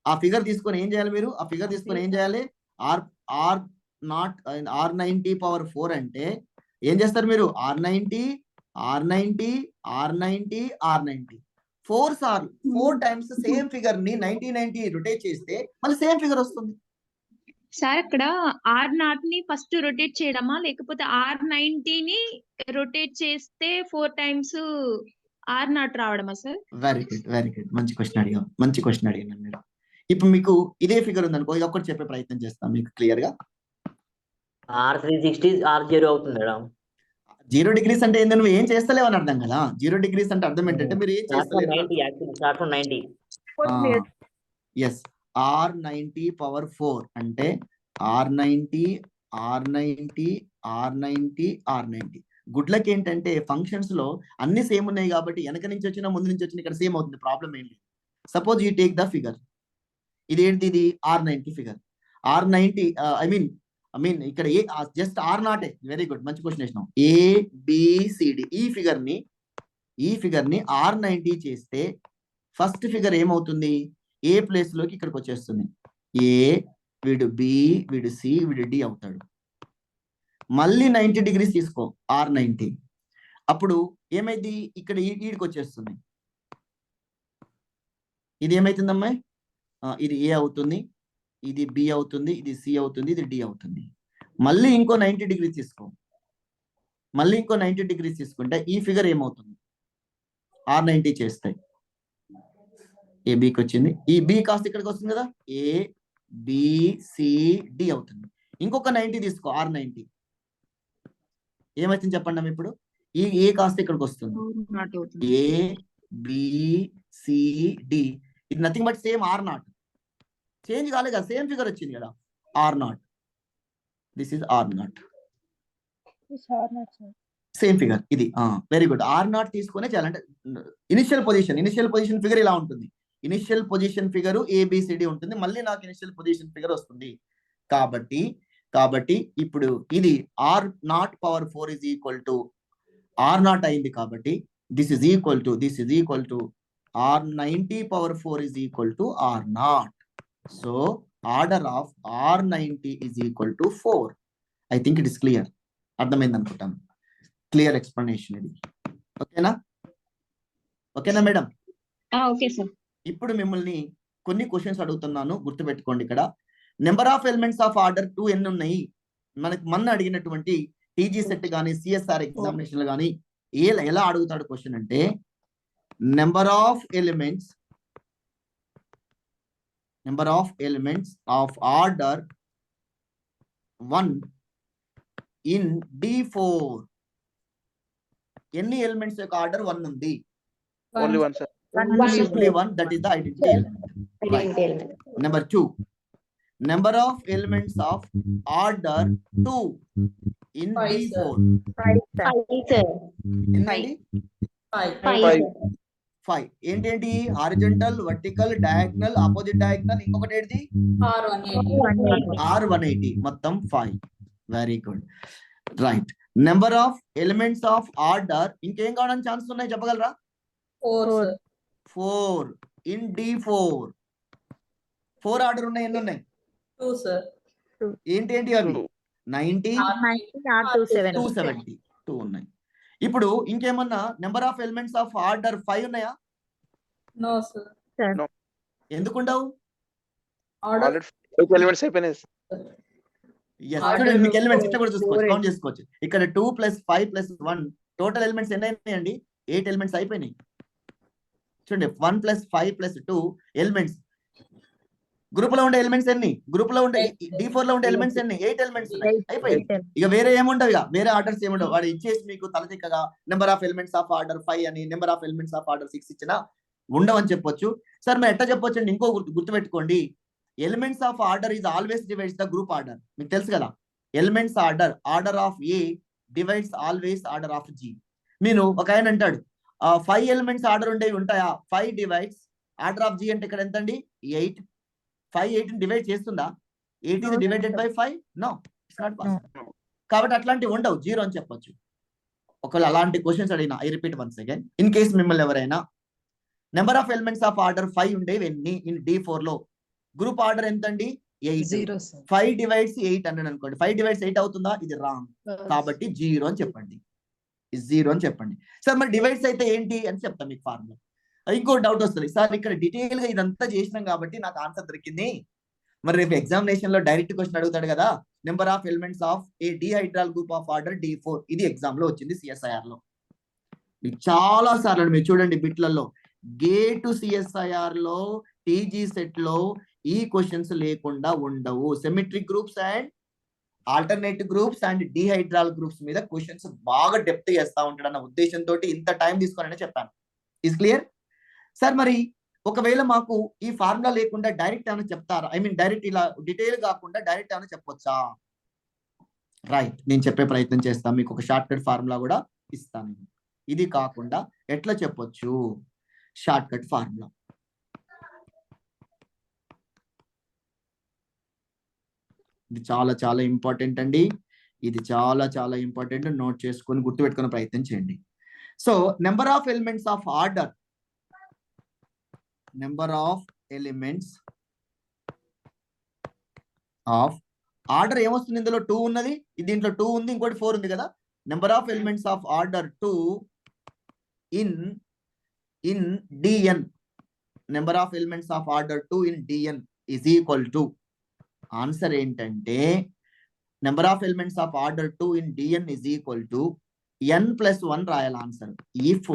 Speaker 1: ఆ ఫిగర్ తీసుకొని ఏం చేయాలి? మీరు ఆ ఫిగర్ తీసుకొని ఏం చేయాలి? R90 అంటే ఏం చేస్తారు మీరు? R90 4 టైమ్స్ సేమ్ ఫిగర్ ని 90 రొటేట్ చేస్తే మళ్ళీ సేమ్ ఫిగర్ వస్తుంది.
Speaker 3: సార్ ఇక్కడ R0 ని ఫస్ట్ రొటేట్ చేయడమా, లేకపోతే R90 ని రొటేట్ చేస్తే 4 టైమ్స్ R0 రావడమా సార్?
Speaker 1: Very good. మంచి క్వశ్చన్ అడిగాను మీరు. ఇప్పుడు మీకు ఇదే ఫిగర్ ఉందనుకో, ఇది ఒక్కటి చెప్పే ప్రయత్నం చేస్తాం మీకు క్లియర్ గా.
Speaker 7: R360 R0 అవుతుంది మేడం.
Speaker 1: 0 డిగ్రీస్ అంటే ఏంటంటే నువ్వు ఏం చేస్తలేవు అని అర్థం కదా. 0 డిగ్రీస్ అంటే అర్థం ఏంటంటే మీరు ఏం చేస్తలేరు. ఎస్, R90 అంటే R90. గుడ్ లక్ ఏంటంటే ఫంక్షన్స్ లో అన్ని సేమ్ ఉన్నాయి కాబట్టి వెనక నుంచి వచ్చినా ముందు నుంచి వచ్చిన ఇక్కడ సేమ్ అవుతుంది. ప్రాబ్లం ఏంటి? Suppose you take the figure, ఇది R90 figure. R90 I mean ఇక్కడ జస్ట్ R0. వెరీ గుడ్, మంచి క్వశ్చన్ వేసినాం. ABCD ఈ ఫిగర్ ని R90 చేస్తే ఫస్ట్ ఫిగర్ ఏమవుతుంది? ఏ ప్లేస్ లోకి ఇక్కడికి వచ్చేస్తుంది. ఏ, వీడు బి, వీడు సి, వీడు డి అవుతాడు. మళ్ళీ 90 డిగ్రీస్ తీసుకో R90. అప్పుడు ఏమైంది? ఇక్కడ ఈడికి వచ్చేస్తుంది. ఇది ఏమైతుందమ్మా? ఇది ఏ అవుతుంది, ఇది బి అవుతుంది, ఇది సి అవుతుంది, ఇది డి అవుతుంది. మళ్ళీ ఇంకో 90 డిగ్రీస్ తీసుకో. మళ్ళీ ఇంకో 90 డిగ్రీస్ తీసుకుంటే ఈ ఫిగర్ ఏమవుతుంది? R90 చేస్తాయి. ఏ బికి వచ్చింది, ఈ బి కాస్త ఇక్కడికి వస్తుంది కదా, ఏ బి సి డి అవుతుంది. ఇంకొక 90 తీసుకో, R90 ఏమైతుంది చెప్పండి అమ్మ ఇప్పుడు, ఈ ఏ కాస్త ఇక్కడికి వస్తుంది, ఏ బి సి డి, ఇది nothing but same R0, change కాలేదు కదా, సేమ్ ఫిగర్ వచ్చింది కదా, R0, this is R0, same figure ఇది. Very good. R0 తీసుకునే చేయాలంటే ఇనిషియల్ పొజిషన్ ఫిగర్ ఇలా ఉంటుంది. ఇనిషియల్ పొజిషన్ ఫిగర్ ఏబిసిడి ఉంటుంది, మళ్ళీ నాకు ఇనిషియల్ పొజిషన్ ఫిగర్ వస్తుంది. కాబట్టి ఇప్పుడు ఇది R0 power 4 is equal to R0 అయింది. కాబట్టి this is equal to R90 power 4 is equal to R0. So order of R90 is equal to 4. I think it is clear. అర్థమైంది అనుకుంటాను. Clear explanation ఇది. ఓకేనా మేడం?
Speaker 3: Okay sir.
Speaker 1: ఇప్పుడు మిమ్మల్ని కొన్ని questions అడుగుతున్నాను, గుర్తుపెట్టుకోండి. ఇక్కడ number of elements of order 2 ఎన్ని ఉన్నాయి? మనకి మొన్న అడిగినటువంటి టీజీ సెట్ కానీ సిఎస్ఆర్ ఎగ్జామినేషన్ కానీ ఎలా అడుగుతాడు క్వశ్చన్ అంటే, number of elements of order 1 in D4. ఎన్ని ఎలిమెంట్స్ యొక్క ఆర్డర్ 1 ఉంది?
Speaker 6: Only one sir.
Speaker 1: Only one, that is the identity element. Number 2, number of elements of order 2 in D4. 5. ఏంటేంటి? Horizontal, vertical, diagonal, opposite diagonal, ఇంకొకటి ఏంటి? R180. మొత్తం 5. Very good. Right. Number of elements of order ఇంకేం కావడానికి chance ఉన్నాయి చెప్పగలరా? 4 in D4. 4 order ఉన్నాయి. ఎన్ని ఉన్నాయి?
Speaker 8: 2 సార్.
Speaker 1: ఏంటి అవి? 90, 270, 2 ఉన్నాయి. ఇప్పుడు ఇంకేమన్నా number of elements of order 5 ఉన్నాయా?
Speaker 8: No sir.
Speaker 1: ఎందుకుండవు?
Speaker 8: ఆర్డర్
Speaker 6: ఎలిమెంట్స్ అయిపోయినాయి.
Speaker 1: మీకు ఎలిమెంట్స్ ఇట్లా కూడా చూసుకోవచ్చు, కౌంట్ చేసుకోవచ్చు. ఇక్కడ 2 + 5 + 1 టోటల్ ఎలిమెంట్స్ ఎన్ని అయినాయండి? 8 ఎలిమెంట్స్ అయిపోయినాయి. చూడండి, 1 + 5 + 2 ఎలిమెంట్స్. గ్రూప్ లో ఉండే ఎలిమెంట్స్ ఎన్ని? గ్రూప్ లో ఉండే D4 లో ఉండే ఎలిమెంట్స్ ఎన్ని? 8 ఎలిమెంట్స్ అయిపోయింది. ఇక వేరే ఏముండవు, ఇక వేరే ఆర్డర్స్ ఏముండవు. వాడు ఇచ్చేసి మీకు తలతిక్కగా number of elements of order 5 అని, number of elements of order 6 ఇచ్చినా ఉండవని చెప్పొచ్చు. సార్ మరి ఎట్లా చెప్పొచ్చు అండి? ఇంకో గుర్తుపెట్టుకోండి, elements of order is always divides the group order. మీకు తెలుసు కదా, elements order of A divides always order of G. మీరు ఒక ఆయన అంటాడు 5 ఎలిమెంట్స్ ఆర్డర్ ఉండేవి ఉంటాయా? 5 డివైడ్స్ ఆర్డర్ ఆఫ్ జి అంటే ఇక్కడ ఎంత అండి? 8. 5 8 డివైడ్ చేస్తుందా? 8 is divided by 5? No, it's not possible. కాబట్టి అట్లాంటివి ఉండవు, 0 అని చెప్పొచ్చు. ఒకవేళ అలాంటి క్వశ్చన్స్ అడిగినా, I repeat once again, in case మిమ్మల్ని ఎవరైనా number of elements of order 5 ఉండేవి ఎన్ని ఇన్ D4 లో? గ్రూప్ ఆర్డర్ ఎంత అండి? 8. 5 divides 8 అన్నాడు అనుకోండి, 5 divides 8 అవుతుందా? ఇది రాంగ్. కాబట్టి 0 అని చెప్పండి. 0 అని చెప్పండి. సార్ మరి డివైడ్స్ అయితే ఏంటి అని చెప్తాం మీకు ఫార్ములా. ఇంకో డౌట్ వస్తుంది, సార్ ఇక్కడ డీటెయిల్ గా ఇదంతా చేసినాం కాబట్టి నాకు ఆన్సర్ దొరికింది, మరి రేపు ఎగ్జామినేషన్ లో డైరెక్ట్ క్వశ్చన్ అడుగుతాడు కదా, number of elements of a dihedral group of order D4. ఇది ఎగ్జామ్ లో వచ్చింది, సిఎస్ఐఆర్ లో. చాలా సార్లు మీరు చూడండి బిట్లలో, గేట్ సిఎస్ఐఆర్ లో, టీజీ సెట్ లో ఈ క్వశ్చన్స్ లేకుండా ఉండవు. Symmetric groups and alternative groups and dihedral groups మీద క్వశ్చన్స్ బాగా డెప్త్ చేస్తా ఉంటాడు అన్న ఉద్దేశంతో ఇంత టైం తీసుకొని చెప్పాను. Is clear? సార్ మరి ఒకవేళ మాకు ఈ ఫార్ములా లేకుండా డైరెక్ట్ ఏమైనా చెప్తారా? ఐ మీన్ డైరెక్ట్ ఇలా డీటెయిల్ కాకుండా డైరెక్ట్ ఏమైనా చెప్పొచ్చా? రైట్, నేను చెప్పే ప్రయత్నం చేస్తాను. మీకు ఒక షార్ట్ కట్ ఫార్ములా కూడా ఇస్తాను. ఇది కాకుండా ఎట్లా చెప్పొచ్చు? షార్ట్ కట్ ఫార్ములా ఇది చాలా చాలా ఇంపార్టెంట్ అండి. ఇది చాలా చాలా ఇంపార్టెంట్. నోట్ చేసుకొని గుర్తుపెట్టుకునే ప్రయత్నం చేయండి. So number of elements of order, number of elements of order ఏమొస్తుంది? ఇందులో 2 ఉన్నది, దీంట్లో 2 ఉంది, ఇంకోటి 4 ఉంది కదా. Number of elements of order 2 in Dn, number of elements of order 2 in Dn is equal to, answer ఏంటంటే number of elements of order 2 in Dn is equal to n + 1 రాయాలి ఆన్సర్. ఇఫ్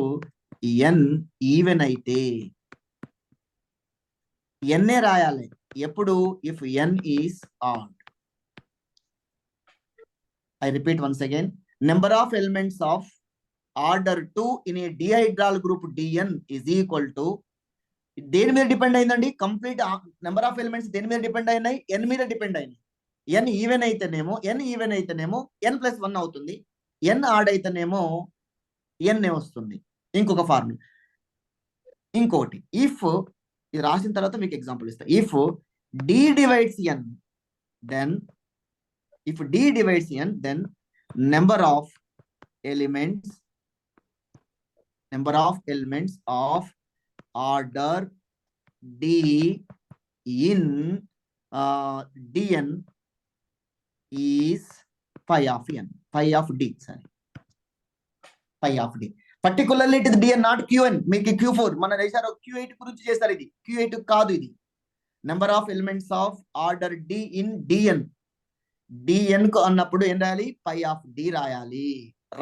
Speaker 1: ఎన్ ఈవెన్ అయితే ఎన్నే రాయాలి ఎప్పుడు if n is odd. I repeat once again, number of elements of order 2 in a dihedral group Dn is equal to దేని మీద depend అయిందండి? Complete number of elements దేని మీద డిపెండ్ అయినాయి? ఎన్ మీద డిపెండ్ అయినాయి. ఎన్ ఈవెన్ అయితేనేమో n+1 అవుతుంది. ఎన్ ఆడ్ అయితేనేమో ఎన్ వస్తుంది. ఇంకొక ఫార్ములా, ఇంకోటి ఇఫ్ ఇది రాసిన తర్వాత మీకు ఎగ్జాంపుల్ ఇస్తా. If d divides n, then if d divides n, then number of elements of order d in dn is phi of n, phi of d, sorry, phi of d. Particularly it is dn, not qn. మీకు q4 మన చేశారు, q8 గురించి చేస్తారు. ఇది q8 కాదు, ఇది number of elements of order d in dn. dn కు అన్నప్పుడు ఏం రాయాలి? పై ఆఫ్ d రాయాలి.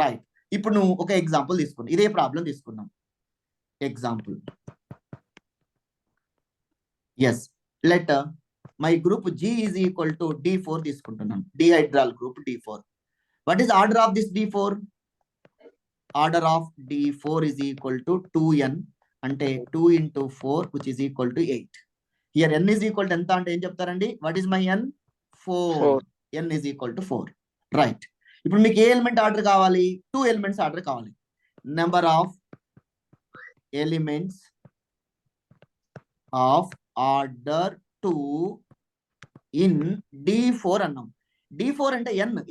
Speaker 1: రైట్. ఇప్పుడు నువ్వు ఒక ఎగ్జాంపుల్ తీసుకున్నావు, ఇదే ప్రాబ్లం తీసుకున్నాం. Example, yes, let my group g is equal to d4 తీసుకుంటున్నాం. Dihedral group d4. What is order of this d4? Order of d4 is equal to 2n, అంటే 2 into 4 which is equal to 8. Here n is equal to ఎంత అంటే ఏం చెప్తారండి? What is my n? 4. n is equal to 4. Right. ఇప్పుడు మీకు ఏ element order కావాలి? 2 elements order కావాలి. Number of elements of order 2 in d4 అన్నాం. d4 అంటే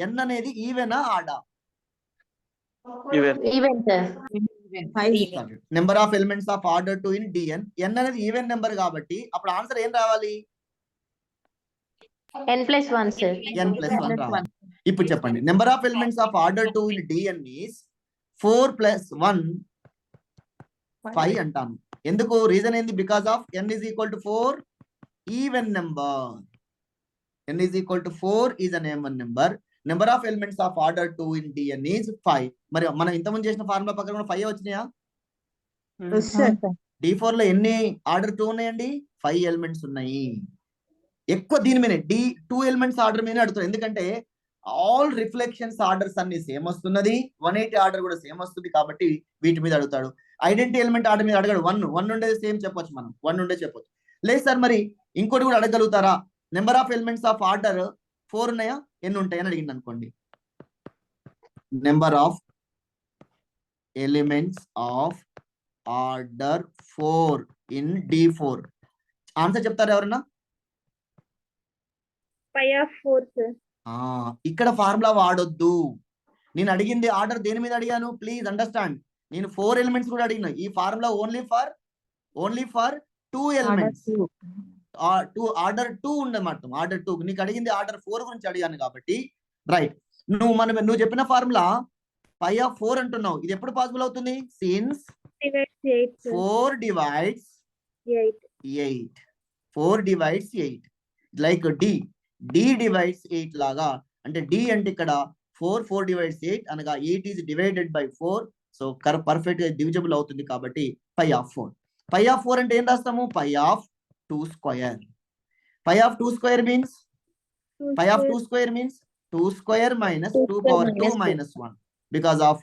Speaker 1: n అనేది ఈవెనా ఆడా? Number of elements of order 2 in dn, n అనేది ఈవెన్ నెంబర్ కాబట్టి అప్పుడు ఆన్సర్ ఏం రావాలి?
Speaker 3: n+1 sir.
Speaker 1: n+1 రావాలి. ఇప్పుడు చెప్పండి, number of elements of order 2 in dn is 4+1 5 అంటాను. ఎందుకు? రీజన్ ఏంది? Because of n is equal to 4 even number. n is equal to 4 is an even number. Number of elements of order 2 in dn is 5. మరి మనం ఇంతకుముందు చేసిన formula ప్రకారం 5 వచ్చినాయా? d4 లో ఎన్ని ఆర్డర్ 2 ఉన్నాయండి? 5 ఎలిమెంట్స్ ఉన్నాయి. ఎక్కువ దీని మీద d2 ఎలిమెంట్స్ ఆర్డర్ మీద అడుగుతారు. ఎందుకంటే ఆల్ రిఫ్లెక్షన్స్ ఆర్డర్స్ అన్ని సేమ్ వస్తున్నది, 180 ఆర్డర్ కూడా సేమ్ వస్తుంది కాబట్టి వీటి మీద అడుగుతాడు. ఐడెంటిటీ ఎలిమెంట్ ఆర్డర్ మీద అడగాడు. 1 ఉండేది సేమ్ చెప్పొచ్చు, మనం 1 ఉండే చెప్పొచ్చు. లేదు సార్ మరి ఇంకోటి కూడా అడగలుగుతారా? Number of elements of order 4 ఉన్నాయా, ఎన్ని ఉంటాయి అని అడిగింది అనుకోండి. Number of elements of order 4 in d4. Answer చెప్తారా ఎవరన్నా?
Speaker 3: Pi of 4 sir.
Speaker 1: ఇక్కడ ఫార్ములా వాడొద్దు. నేను అడిగింది ఆర్డర్ దేని మీద అడిగాను? Please understand. నేను 4 ఎలిమెంట్స్ కూడా అడిగిన. ఈ formula only for 2 elements. Order 2 ఉండమాట. ఆర్డర్ 2 నీకు అడిగింది ఆర్డర్ 4 గురించి అడిగాను కాబట్టి రైట్. నువ్వు చెప్పిన ఫార్ములా పై ఆఫ్ 4 అంటున్నావు. ఇది ఎప్పుడు పాసిబుల్ అవుతుంది? Since 4 divides 8. 4 divides 8 like d divides 8 లాగా. అంటే d అంటే ఇక్కడ 4 divides 8 అనగా 8 is divided by 4. So perfect గా డివిజిబుల్ అవుతుంది కాబట్టి పై ఆఫ్ 4. పై ఆఫ్ 4 అంటే ఏం రాస్తాము? Pi of 2 square. Pi of 2 square means 2 square minus 2 power 2 minus 1 because of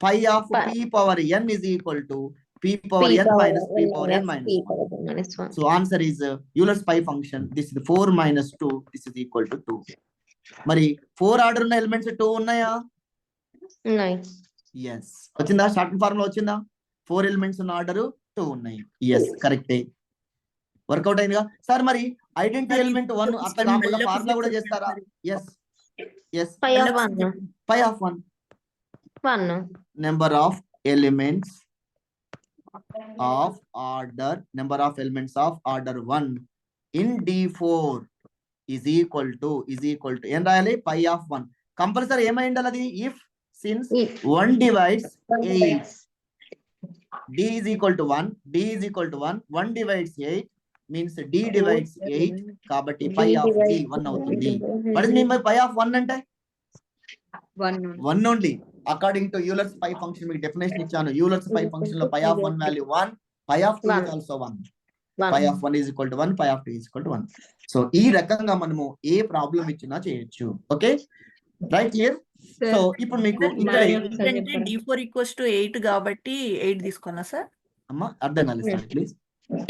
Speaker 1: pi of p power n is equal to p power n minus p power n minus 1. So answer is Euler's pi function. This is 4 minus 2. This is equal to 2. మరి 4 order ఉన్న elements 2 ఉన్నాయా? Yes. వచ్చిందా? Short formula వచ్చిందా? 4 elements ఉన్న order 2 ఉన్నాయి. Yes, కరెక్టే. Work out అయిందిగా sir. మరి ఐడెంటిటీ ఎలిమెంట్ 1 అట్లా కాకుండా ఫార్ములా కూడా చేస్తారా? Yes.
Speaker 3: Pi of 1.
Speaker 1: Pi of 1. Number of elements of order 1 in d4 is equal to ఏం రాయాలి? Pi of 1. కంపల్సరీ ఏమై ఉండాలి అది? If since 1 divides 8 d is equal to 1, 1 divides 8 means d divides 8 కాబట్టి పై ఆఫ్ d 1 అవుతుంది. What is mean by phi of 1 అంటే 1 only. According to Euler's phi function మీకు definition ఇచ్చాను. యూలర్స్ పై ఫంక్షన్ లో π of 1 value 1, π of 2 is also 1. π of 1 is equal to 1, π of 2 is equal to 1. So ఈ రకంగా మనము ఏ problem ఇచ్చినా చేయొచ్చు. Okay, right, clear. So ఇప్పుడు మీకు ఇక్కడ
Speaker 8: చెప్పండి.
Speaker 9: D4 ఈక్వల్స్ టు 8 కాబట్టి 8 తీసుకున్నా సార్.
Speaker 1: అమ్మా అర్థం కాలేదు సార్ ప్లీజ్.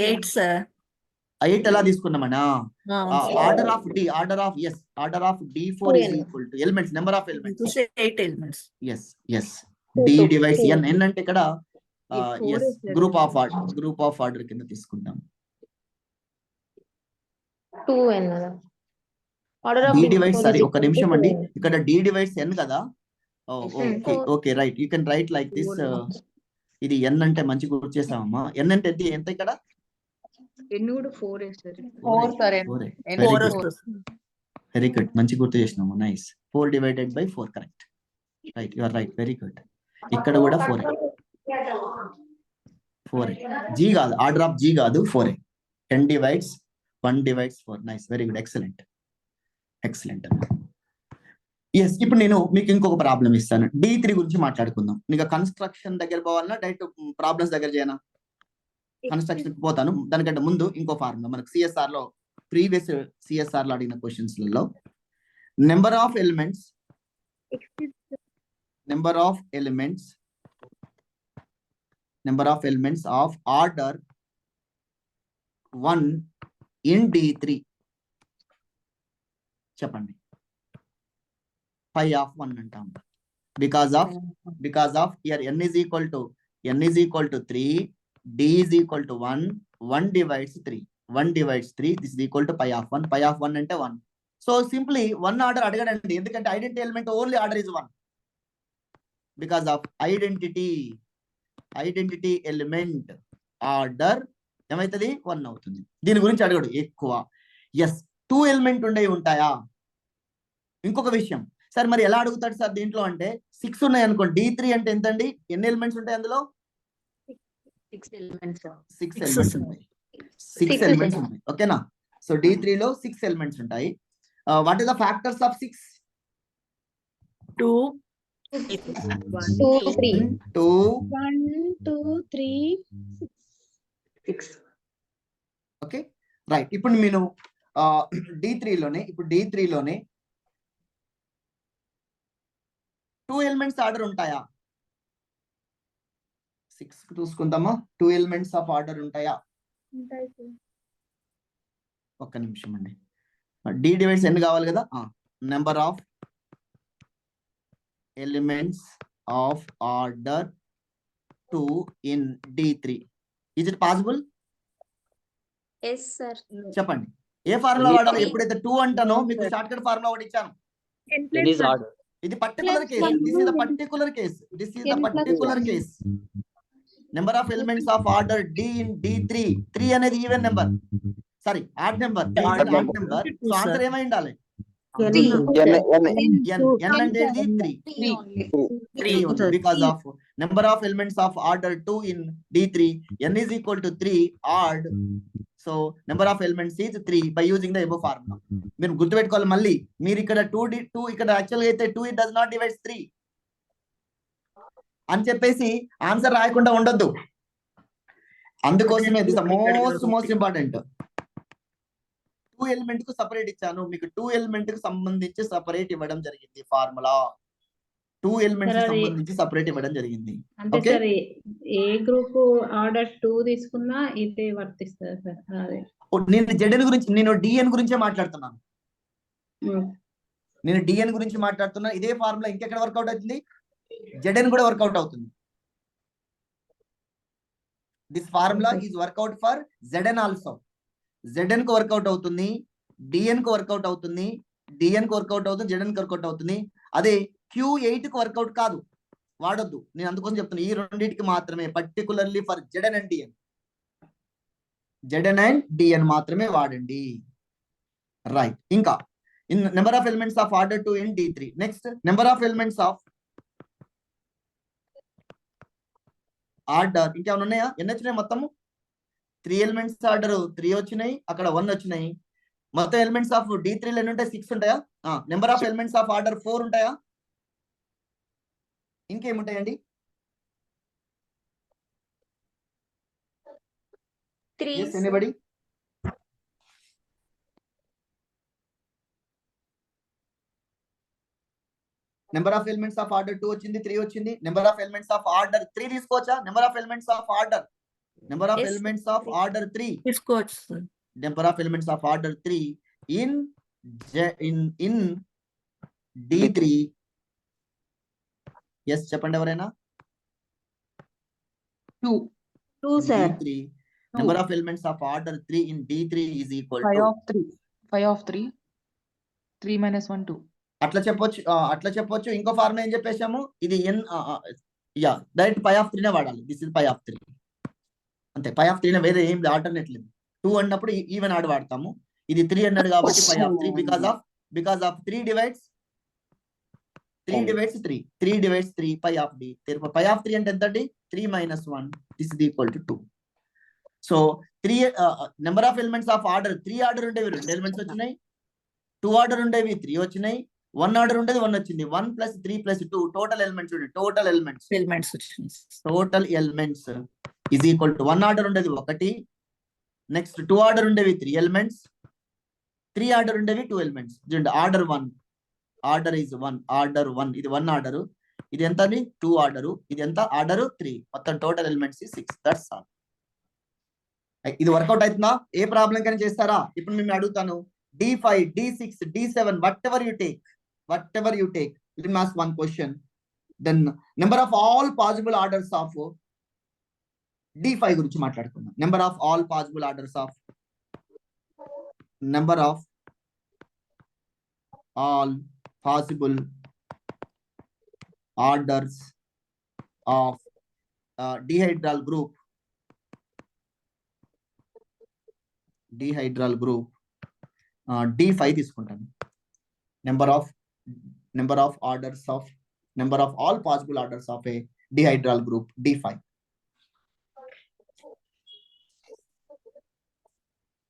Speaker 9: 8 సార్.
Speaker 1: 8 ఎలా తీసుకున్నామన్నా? Order of D, order of D4 is equal to elements, number of elements.
Speaker 9: 8 elements.
Speaker 1: Yes D divides N. N అంటే ఇక్కడ ఎస్ గ్రూప్ ఆఫ్ ఆర్డర్ కింద తీసుకుంటాం. డి డివైడ్స్, సారీ ఒక నిమిషం అండి, ఇక్కడ డి డివైడ్స్ ఎన్ కదా. Okay right, you can write like this. ఇది ఎన్ అంటే మంచి గుర్తు చేసామమ్మా. ఎన్ అంటే ఎంత ఇక్కడ? వెరీ గుడ్, మంచి గుర్తు చేసినాము. Nice. 4 divided by 4, correct. Right, you are right, very good. ఇక్కడ కూడా 4A. జీ కాదు, ఆర్డర్ ఆఫ్ జీ కాదు, 4A. 10 divides 1 divides 4. Nice, very good, excellent. Yes, ఇప్పుడు నేను మీకు ఇంకొక ప్రాబ్లం ఇస్తాను. D3 గురించి మాట్లాడుకుందాం. మీకు కన్స్ట్రక్షన్ దగ్గర పోవాలన్నా డైరెక్ట్ ప్రాబ్లమ్స్ దగ్గర చేయనా? కన్స్ట్రక్షన్ పోతాను. దానికంటే ముందు ఇంకో ఫార్ములా మనకు సిఎస్ఆర్ లో, ప్రీవియస్ సిఎస్ఆర్ లో అడిగిన క్వశ్చన్స్ లలో number of elements of order 1 in D3 చెప్పండి. π of 1 అంటాం. Because of here n is equal to 3, d is equal to 1, 1 divides 3, this is equal to π of 1. π of 1 అంటే 1. So simply 1 order అడగడండి, ఎందుకంటే identity element only order is 1. Because of identity element order ఏమైతుంది? 1 అవుతుంది. దీని గురించి అడగడు ఎక్కువ. Yes, 2 element ఉంటాయా? ఇంకొక విషయం సార్, మరి ఎలా అడుగుతాడు సార్ దీంట్లో అంటే 6 ఉన్నాయి అనుకోండి. D3 అంటే ఎంత అండి? ఎన్ని ఎలిమెంట్స్ ఉంటాయి అందులో? 6 ఎలిమెంట్స్ ఉంటాయి. ఓకేనా? సో D3 లో 6 ఎలిమెంట్స్ ఉంటాయి. What is the factors of 6?
Speaker 9: 2,
Speaker 3: 3.
Speaker 1: Okay, right. ఇప్పుడు నేను D3 లోనే 2 ఎలిమెంట్స్ ఆర్డర్ ఉంటాయా? 6 చూసుకుందామా. 2 ఎలిమెంట్స్ ఆఫ్ ఆర్డర్ ఉంటాయా? ఒక్క నిమిషం అండి. డి డివైడ్స్ ఎన్ని కావాలి కదా. Number of elements of order 2 in D3. Is it possible? చెప్పండి. ఏ ఫార్ములా వాడాలి? ఎప్పుడైతే 2 అంటానో మీకు షార్ట్ కట్ ఫార్ములా ఒకటి ఇచ్చాను. ఇది particular case. This is the particular case. Number of elements of order D in D3. 3 అనేది even number, sorry odd number. So answer ఏమై ఉండాలి? n అంటే 3 because of number of elements of order 2 in D3, n is equal to 3 odd. So number of elements is 3 by using the above formula. మీరు గుర్తుపెట్టుకోవాలి. మళ్ళీ మీరు ఇక్కడ 2 ఇక్కడ యాక్చువల్గా అయితే 2 it does not divide 3 అని చెప్పేసి ఆన్సర్ రాయకుండా ఉండొద్దు. అందుకోసమే దిస్ మోస్ట్ ఇంపార్టెంట్. 2 ఎలిమెంట్ కు సపరేట్ ఇచ్చాను. మీకు 2 ఎలిమెంట్ కు సంబంధించి సపరేట్ ఇవ్వడం జరిగింది ఫార్ములా. 2 ఎలిమెంట్స్ కి సంబంధించి సపరేట్ ఇవ్వడం జరిగింది.
Speaker 8: అంటే సార్ ఏ గ్రూప్ ఆర్డర్ 2 తీసుకున్నా ఇదే వర్తిస్తుంది సార్. అదే
Speaker 1: నేను జెడ్ఎన్ గురించి, నేను డిఎన్ గురించే మాట్లాడుతున్నాను. ఇదే ఫార్ములా ఇంకెక్కడ వర్కౌట్ అవుతుంది? జెడ్ఎన్ కూడా వర్కౌట్ అవుతుంది. This formula is work out for ZN also. ZN కు వర్కౌట్ అవుతుంది, DN కు వర్కౌట్ అవుతుంది, DN కు వర్కౌట్ అవుతుంది, ZN కు వర్కౌట్ అవుతుంది. అదే Q8 కు వర్కౌట్ కాదు, వాడొద్దు. నేను అందుకోసం చెప్తున్నా, ఈ రెండింటికి మాత్రమే, particularly for ZN and DN మాత్రమే వాడండి. రైట్. ఇంకా number of elements of order 2 in D3. Next number of elements of order ఇంకేమైనా ఉన్నాయా? ఎన్ని వచ్చినాయి మొత్తము? 3 ఎలిమెంట్స్ ఆర్డర్ 3 వచ్చినాయి, అక్కడ 1 వచ్చినాయి. మొత్తం ఎలిమెంట్స్ ఆఫ్ D3 లో ఎన్ని ఉంటాయి? 6 ఉంటాయా? Number of elements of order 4 ఉంటాయా? ఇంకేముంటాయండి?
Speaker 3: 3.
Speaker 1: Yes, anybody? Number of elements of order 2 వచ్చింది, 3 వచ్చింది. Number of elements of order 3 తీసుకోవచ్చా? Number of elements of order, number of
Speaker 9: Yes,
Speaker 1: elements of order 3,
Speaker 9: తీసుకోవచ్చు sir.
Speaker 1: Number of elements of order 3 in in D3. Yes చెప్పండి ఎవరైనా.
Speaker 7: 2.
Speaker 3: 2 sir.
Speaker 1: D3 number of elements of order 3 in D3 is equal
Speaker 7: 5
Speaker 1: to
Speaker 7: of 3. 5 of 3. 3 minus 1, 2.
Speaker 1: అట్లా చెప్పొచ్చు. అట్లా చెప్పొచ్చు. ఇంకో formula ఏం చెప్పేసాము, ఇది ఎన్ డైరెక్ట్ పై ఆఫ్ 3 నే వాడాలి. దిస్ ఇస్ పై ఆఫ్ 3 అంతే. పై ఆఫ్ 3 నే, వేరే ఏం ఆల్టర్నేట్ లేదు. 2 అన్నప్పుడు ఈవెన్ ఆడ్ వాడతాము. ఇది 3 అన్నాడు కాబట్టి phi of 3 because of 3 divides 3. 3 divides 3 phi of d. Phi of 3 అంటే ఎంత అండి? 3 minus 1. This is equal to 2. So 3 number of elements of order 3 order ఉండేవి 2 ఎలిమెంట్స్ వచ్చినాయి. 2 ఆర్డర్ ఉండేవి 3 వచ్చినాయి. 1 ఆర్డర్ ఉండేది 1 వచ్చింది. 1 + 3 + 2 టోటల్ ఎలిమెంట్స్ చూడండి. Total elements is equal to 1 order ఉండేది 1, నెక్స్ట్ 2 ఆర్డర్ ఉండేవి 3 ఎలిమెంట్స్, 3 ఆర్డర్ ఉండేవి 2 ఎలిమెంట్స్. చూడండి ఆర్డర్ 1, ఆర్డర్ ఈజ్ 1, ఆర్డర్ 1 ఇది 1 ఆర్డర్, ఇది ఎంత అండి? 2 ఆర్డర్, ఇది ఎంత? ఆర్డర్ 3. మొత్తం టోటల్ ఎలిమెంట్స్ 6. That's all. ఇది వర్కౌట్ అవుతుందా? ఏ ప్రాబ్లం కానీ చేస్తారా? ఇప్పుడు మేము అడుగుతాను D5, D6, D7, whatever you take, let me ask one question. Then number of all possible orders of D5 గురించి మాట్లాడుకుందాం. number of all possible orders of dihedral group D5 తీసుకుంటాను. number of all possible orders of a dihedral group D5.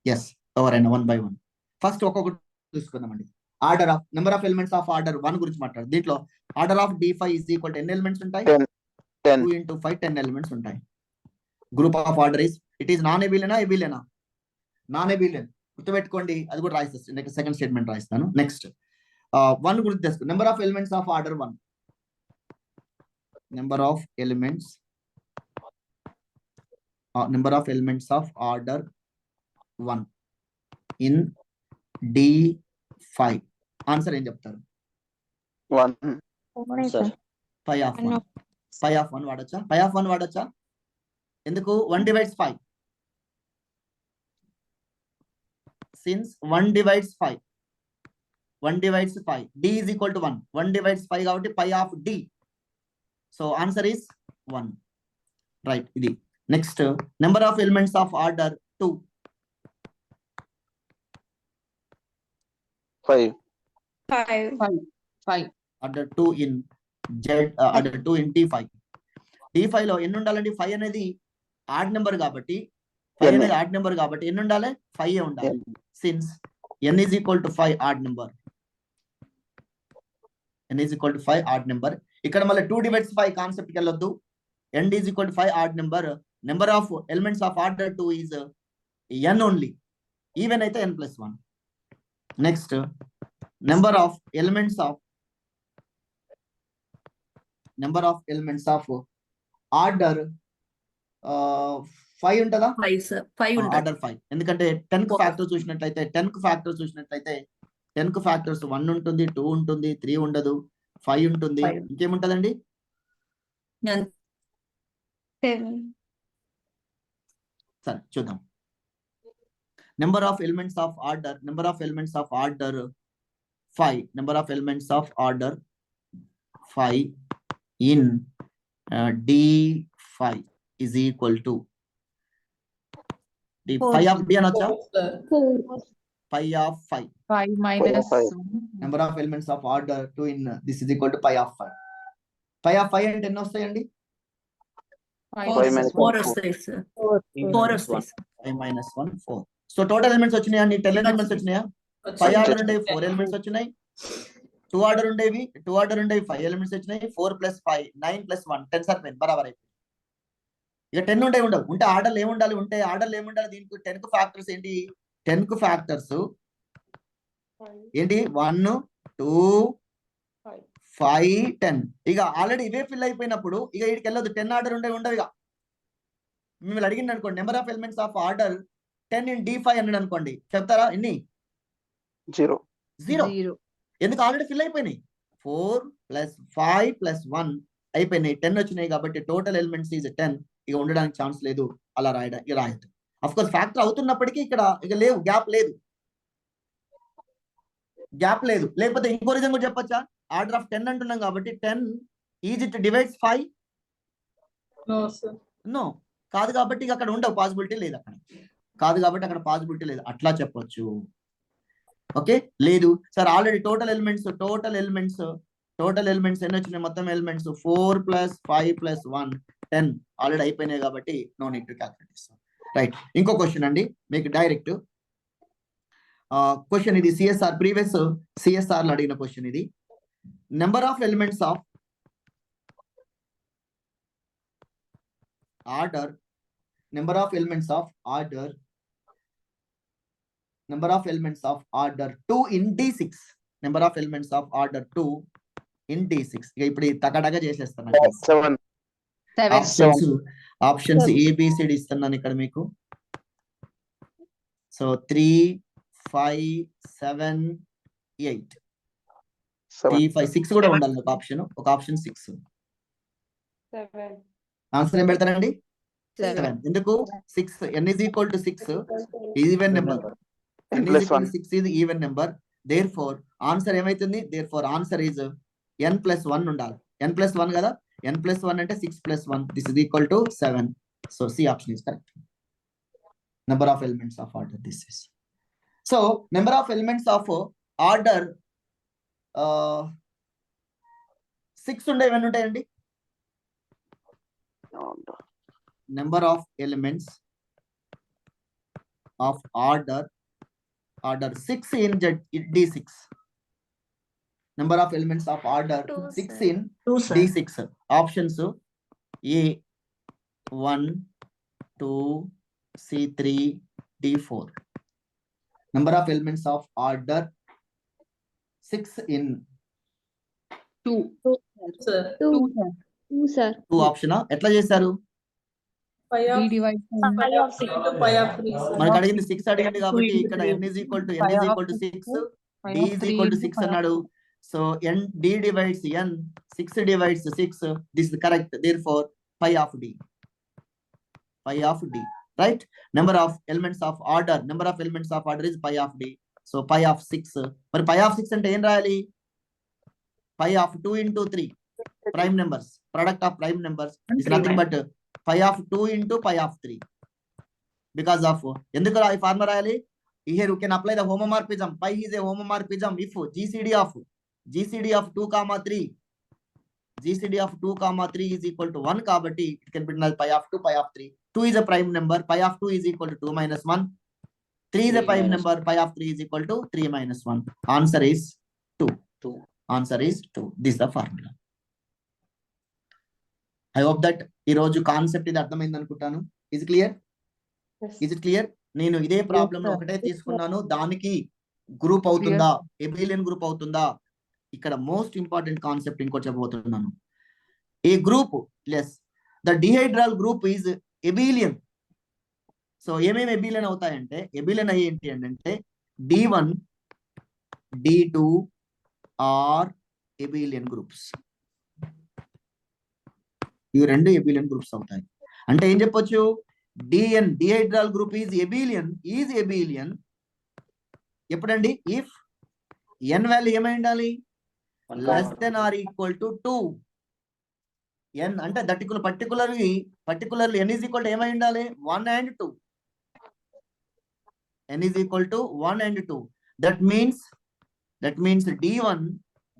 Speaker 1: yes, ఎవరైనా 1 by 1 first ఒక్కొక్కటి తీసుకుందామండి. Order of number of elements of order 1 గురించి మాట్లాడు. దీంట్లో order of D5 is equal to ఎన్ని elements ఉంటాయి?
Speaker 6: 10.
Speaker 1: 2 into 5 10 elements ఉంటాయి. Group of order is it is non ఎబిలియనా ఎబిలియనా? Non abelian. గుర్తుపెట్టుకోండి, అది కూడా రాయిస్తాను. సెకండ్ స్టేట్మెంట్ రాయిస్తాను. నెక్స్ట్ 1 గురించి తెలుసుకో. Number of elements of order 1, number of elements of order 1 in D5. Answer ఏం చెప్తారు?
Speaker 6: 1.
Speaker 1: పై ఆఫ్ 1 వాడచ్చా? పై ఆఫ్ 1 వాడచ్చా? ఎందుకు? 1 divides 5. since 1 divides 5, d is equal to 1. 1 divides 5 కాబట్టి pi of d. So answer is 1. Right. ఇది next number of elements of order 2.
Speaker 6: 5.
Speaker 1: Order 2 in order 2 in D5. D5 లో ఎన్ని ఉండాలండి? 5 అనేది ఆడ్ నెంబర్ కాబట్టి, 5 అనేది ఆడ్ నెంబర్ కాబట్టి ఎన్ని ఉండాలి? 5 ఉండాలి. Since n is equal to 5 odd number, ఇక్కడ మళ్ళీ 2 divides 5 కాన్సెప్ట్ కి వెళ్ళొద్దు. n is equal to 5 odd number. Number of elements of order 2 is n only. Even అయితే n plus 1. Next number of elements of order 5 ఉంటుందా?
Speaker 9: 5
Speaker 1: order 5. ఎందుకంటే 10 కు factor చూసినట్లయితే 10 కు ఫ్యాక్టర్స్ 1 ఉంటుంది, 2 ఉంటుంది, 3 ఉండదు, 5 ఉంటుంది. ఇంకేముంటదండి?
Speaker 3: 7.
Speaker 1: సరే చూద్దాం. Number of elements of order 5 in D5 is equal to the pi of d అనొచ్చా?
Speaker 3: 4.
Speaker 1: Pi of 5.
Speaker 7: 5 minus
Speaker 6: 5.
Speaker 7: 1.
Speaker 1: Number of elements of order 2 in this is equal to pi of 5. Pi of 5 అంటే ఎన్ని వస్తాయండి?
Speaker 6: 5 minus
Speaker 9: 4 వస్తాయి sir. 4 వస్తాయి sir.
Speaker 1: 5 minus 1 4. So total elements వచ్చినాయా? 10 elements వచ్చినాయా? 5 order ఉండే 4 elements వచ్చినాయి. టూ ఆర్డర్ ఉండేవి 5 ఎలిమెంట్స్ వచ్చినాయి. 4 + 5 9 + 1 10 సరిపోయింది, బరాబర్ అయిపోయింది. ఇక 10 ఉండవు. ఉంటే ఆర్డర్లు ఏముండాలి? దీనికి 10 కు ఫ్యాక్టర్స్ ఏంటి? 10 కు ఫ్యాక్టర్స్ ఏంటి? 1 2 5 10. ఇక ఆల్రెడీ ఇవే ఫిల్ అయిపోయినప్పుడు ఇక వీడికి వెళ్ళదు. 10 ఆర్డర్ ఉండవు. ఇక మిమ్మల్ని అడిగింది అనుకోండి, number of elements of order 10 in D5 అన్నాడు అనుకోండి, చెప్తారా? ఎన్ని?
Speaker 6: 0.
Speaker 1: 0. ఎందుకు? ఆల్రెడీ ఫిల్ అయిపోయినాయి. 4 + 5 + 1 అయిపోయినాయి, 10 వచ్చినాయి కాబట్టి టోటల్ ఎలిమెంట్స్ ఈజ్ 10. ఇక ఉండడానికి ఛాన్స్ లేదు, అలా రాయద్దు. అఫ్ కోర్స్ ఫ్యాక్టర్ అవుతున్నప్పటికీ ఇక్కడ ఇక లేవు, గ్యాప్ లేదు. లేకపోతే ఇంకో రీజన్ కూడా చెప్పొచ్చా? ఆర్డర్ ఆఫ్ 10 అంటున్నాం కాబట్టి 10 ఈజ్ ఇట్ డివైడ్స్ 5? నో, కాదు కాబట్టి ఇక అక్కడ ఉండవు, పాసిబిలిటీ లేదు. అట్లా చెప్పొచ్చు. ఓకే, లేదు సార్ ఆల్రెడీ టోటల్ ఎలిమెంట్స్ ఎన్ని వచ్చినాయి? మొత్తం ఎలిమెంట్స్ 4 + 5 + 1 10 ఆల్రెడీ అయిపోయినాయి కాబట్టి నో నీడ్ టు క్యాల్కులేట్ చేస్తాం. రైట్, ఇంకో క్వశ్చన్ అండి మీకు డైరెక్ట్ క్వశ్చన్ ఇది. ప్రీవియస్ సిఎస్ఆర్ లో అడిగిన క్వశ్చన్ ఇది. Number of elements of order 2 in D6. ఇక ఇప్పుడు తగడగా చేసేస్తాను.
Speaker 6: 7.
Speaker 1: ఆప్షన్స్ ABCD ఇస్తున్నాను ఇక్కడ మీకు. సో 3 5 7 8 3 5 6 కూడా ఉండాలి ఒక ఆప్షన్ 6. ఆన్సర్ ఏం పెడతారండి? 7. ఎందుకు 6? n = 6 even number. n = 6 is even number. Therefore answer ఏమైతుంది? ఆన్సర్ ఈజ్ n + 1 ఉండాలి. n + 1 కదా, n + 1 అంటే 6 + 1, this is equal to 7. So C option is correct. Number of elements of order this is. So number of elements of order 6 ఉండే ఇవన్నీ ఉంటాయండి. Number of elements of order 6 in D6. Number of elements of order 6 in D6. Options A1 2 C3 D4. Number of elements of order 6 in
Speaker 8: 2.
Speaker 3: 2 sir.
Speaker 1: 2 option. ఎట్లా చేశారు? మనకు అడిగింది 6 అడిగింది కాబట్టి ఇక్కడ n = 6, d = 6 అన్నాడు. So d divides n, 6 divides 6. This is correct. Therefore pi of d. Right? Number of elements of order is pi of d. So pi of 6. మరి pi of 6 అంటే ఏం రాయాలి? pi of 2 into 3 prime numbers, product of prime numbers is nothing but pi of 2 into pi of 3. Because of ఎందుకు ఈ formula రాయాలి? Here you can apply the homomorphism. Pi is a homomorphism if GCD of 2, 3 is equal to 1 కాబట్టి it can be written as pi of 2, pi of 3. 2 is a prime number. Pi of 2 is equal to 2 minus 1. 3 is a prime number. Pi of 3 is equal to 3 minus 1. Answer is 2. This is the formula. I hope that ఈ రోజు concept ఇది అర్థమైంది అనుకుంటాను. Is it clear? నేను ఇదే problem ఒకటే తీసుకున్నాను, దానికి గ్రూప్ అవుతుందా, ఎబిలియన్ గ్రూప్ అవుతుందా? ఇక్కడ మోస్ట్ ఇంపార్టెంట్ కాన్సెప్ట్ ఇంకోటి చెప్పబోతున్నాను. ఏ group the dihedral group is abelian. So ఏమేమి ఎబిలియన్ అవుతాయంటే, ఎబిలియన్ అయ్యి ఏంటి అంటే D1 D2 ఆర్ ఎబిలియన్ గ్రూప్స్. ఇవి రెండు ఎబిలియన్ గ్రూప్స్ అవుతాయి. అంటే ఏం చెప్పొచ్చు? డిహైడ్రల్ గ్రూప్ ఈజ్ ఎబిలియన్ ఎప్పుడండి? ఇఫ్ n వాల్యూ ఏమై ఉండాలి? less than or equal to 2. n అంటే particularly n is equal to ఏమై ఉండాలి? 1 and 2. n is equal to 1 and 2. That means D1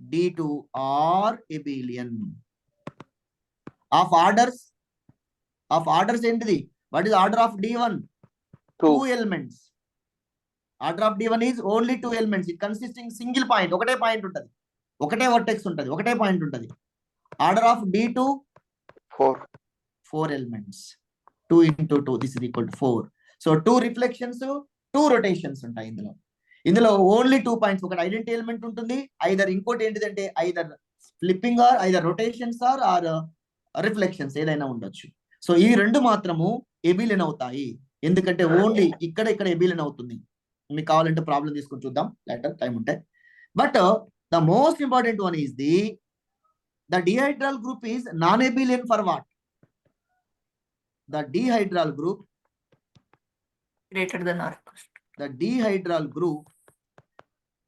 Speaker 1: D2 are abelian. Of orders ఏంటిది? What is order of D1? 2 elements. Order of D1 is only 2 elements. It consisting single point. ఒకటే point ఉంటది. ఒకటే vertex ఉంటుంది, ఒకటే point ఉంటుంది. Order of D2 4 elements. 2 into 2, this is equal to 4. So 2 reflections, 2 rotations ఉంటాయి ఇందులో only 2 points. ఒకటి identity element ఉంటుంది, ఐదర్ ఇంకోటి ఏంటిదంటే either flipping or either rotations or reflections ఏదైనా ఉండొచ్చు. సో ఈ రెండు మాత్రము ఎబిలియన్ అవుతాయి, ఎందుకంటే ఓన్లీ ఇక్కడ ఎబిలియన్ అవుతుంది. మీకు కావాలంటే ప్రాబ్లం తీసుకొని చూద్దాం లేటర్ టైం ఉంటే. But the most important one is the dihedral group is non-abelian for what? The dihedral group
Speaker 9: Greater than or equal to.
Speaker 1: The dihedral group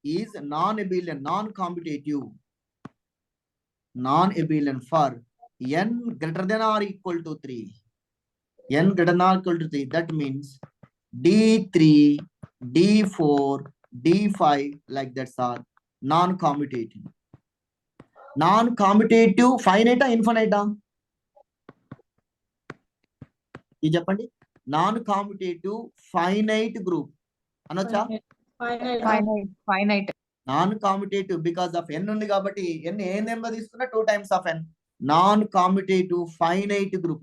Speaker 1: is non-abelian, non-commutative, non-abelian for n greater than or equal to 3. N greater than or equal to 3. That means D3, D4, D5 like that are non-commutative. Non-commutative finite ఆ infinite ఆ? ఇది చెప్పండి. Non-commutative finite group అనొచ్చా?
Speaker 7: Finite.
Speaker 1: Non-commutative because of n ఉంది కాబట్టి n ఏ number తీసుకున్నా 2 times of n. Non-commutative finite group.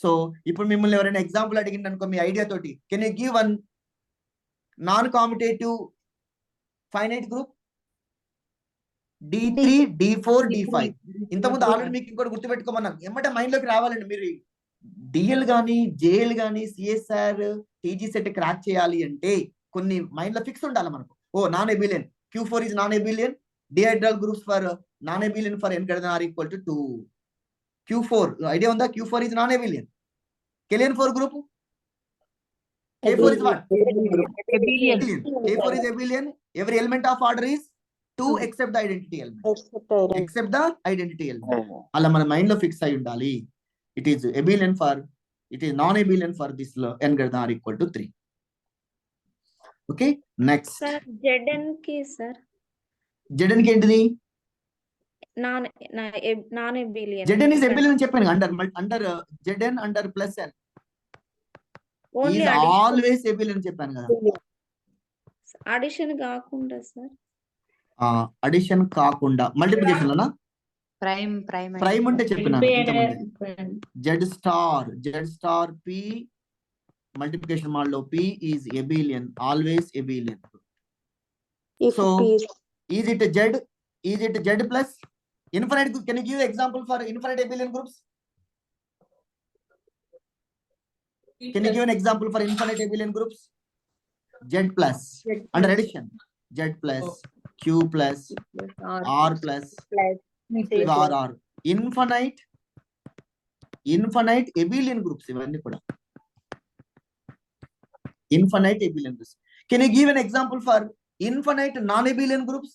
Speaker 1: So ఇప్పుడు మిమ్మల్ని ఎవరైనా ఎగ్జాంపుల్ అడిగింది అనుకో మీ ఐడియా తోటి, can you give one non-commutative finite group? D3, D4, D5. ఇంతకుముందు ఆల్రెడీ మీకు ఇంకోటి గుర్తుపెట్టుకోమన్నాం, ఏమంటే మైండ్ లోకి రావాలండి. మీరు డిఎల్ గానీ జేఎల్ గానీ సిఎస్ఆర్ టీజీ సెట్ క్రాక్ చేయాలి అంటే కొన్ని మైండ్ లో ఫిక్స్ ఉండాలి మనకు. ఓ non abelian, Q4 is non-abelian, dihedral groups for non-abelian for n greater than or equal to 2. Q4 idea ఉందా? Q4 is non-abelian. K4 group, K4 is what?
Speaker 7: Abelian.
Speaker 1: K4 is abelian. Every element of order is 2 except the identity element. Except the identity element. అలా మన mind లో fix అయి ఉండాలి. It is abelian for, it is non-abelian for this n greater than or equal to 3. Okay, next.
Speaker 3: Sir Zn కి sir
Speaker 1: Zn కి ఏంటిది?
Speaker 3: Non ఎబిలియన్.
Speaker 1: Zn is abelian అని చెప్పాను. under Zn under plus n
Speaker 3: only
Speaker 1: is always abelian అని చెప్పాను కదా.
Speaker 3: Addition కాకుండా sir.
Speaker 1: Addition కాకుండా మల్టిప్లికేషన్ లోనా? ప్రైమ్ అంటే చెప్పినాను జెడ్ స్టార్ పి మల్టిప్లికేషన్ మోడ్లో P is ఎబిలియన్, always ఎబిలియన్. So is it Z plus infinite? Can you give example for infinite ఎబిలియన్ groups? Can you give an example for infinite abelian groups? Z plus under addition, Z plus Q plus R plus R. Infinite abelian groups ఇవన్నీ కూడా infinite abelian groups. Can you give an example for infinite non-abelian groups?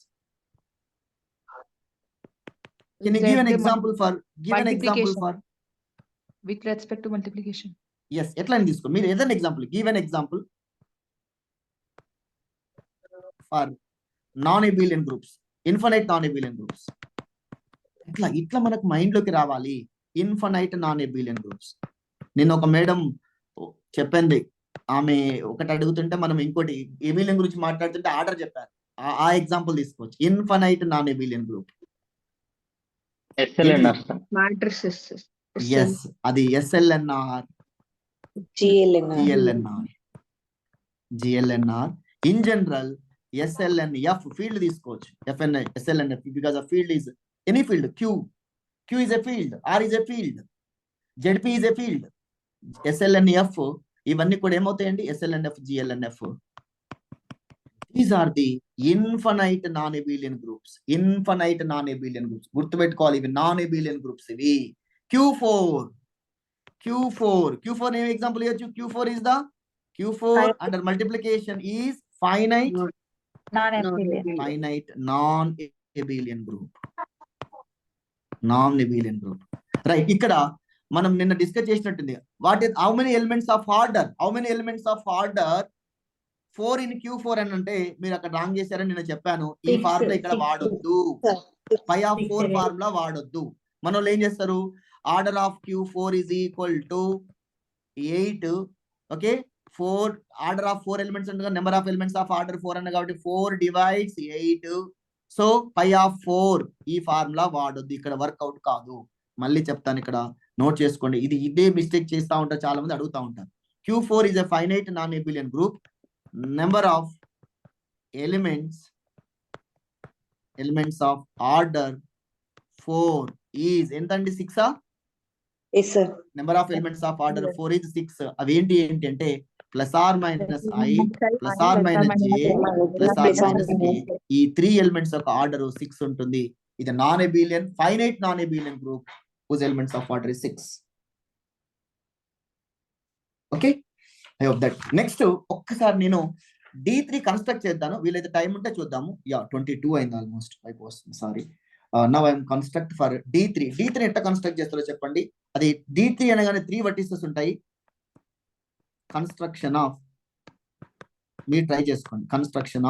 Speaker 1: Can you give an example for
Speaker 7: with respect to multiplication?
Speaker 1: Yes, ఎట్లా అని తీసుకో మీరు ఏదైనా example. Give an example for non ఎబిలియన్ groups, infinite non ఎబిలియన్ groups. ఇట్లా మనకు mind లోకి రావాలి infinite non ఎబిలియన్ groups. నేను ఒక మేడం చెప్పింది, ఆమె ఒకటి అడుగుతుంటే మనం ఇంకోటి ఎబిలియన్ గురించి మాట్లాడుతుంటే ఆర్డర్ చెప్పారు. ఆ ఎగ్జాంపుల్ తీసుకోవచ్చు. Infinite non abelian group yes, అది SLNR, GLNR. In general, SLNF field తీసుకోవచ్చు. SLNF because a field is any field. Q is a field, R is a field, ZP is a field. SLNF ఇవన్నీ కూడా ఏమవుతాయండి? SLNF, GLNF. These are the infinite non-abelian groups. Infinite non-abelian groups గుర్తుపెట్టుకోవాలి. ఇవి non-abelian groups. ఇవి Q4 name example here. Q4 is the Q4 under multiplication is finite non-abelian group. Right, ఇక్కడ మనం నిన్న discuss చేసినట్టుంది. how many elements of order 4 in Q4 అని అంటే మీరు అక్కడ రాంగ్ చేశారని నేను చెప్పాను. ఈ ఫార్ములా ఇక్కడ వాడొద్దు, 5/4 ఫార్ములా వాడొద్దు. మన వాళ్ళు ఏం చేస్తారు? Order of Q4 is equal to 8. Okay, 4 order of 4 elements ఉంటుంది, number of elements of order 4 అన్న కాబట్టి 4 divides 8. సో π(4) ఈ ఫార్ములా వాడొద్దు, ఇక్కడ వర్కౌట్ కాదు. మళ్ళీ చెప్తాను, ఇక్కడ నోట్ చేసుకోండి. ఇదే మిస్టేక్ చేస్తూ ఉంటారు, చాలా మంది అడుగుతూ ఉంటారు. Q4 is a finite non-abelian group. Number of elements of order 4 is ఎంతండి? 6. Number of elements of order 4 is 6. అవి ఏంటి అంటే plus or minus I, plus or minus J, plus or minus K. ఈ 3 ఎలిమెంట్స్ యొక్క order 6 ఉంటుంది. ఇది finite non abelian group whose elements of order is 6. Okay, I hope that. Next ఒక్కసారి నేను D3 construct చేద్దాను, వీలైతే టైం ఉంటే చూద్దాము. 22 అయింది ఆల్మోస్ట్, అయిపోతుంది. Sorry. Now I'm construct for D3. D3 ఎట్లా కన్స్ట్రక్ట్ చేస్తారో చెప్పండి. అది D3 అనగానే 3 వర్టిసెస్ ఉంటాయి. కన్స్ట్రక్షన్ ఆఫ్, మీరు ట్రై చేసుకోండి. కన్స్ట్రక్షన్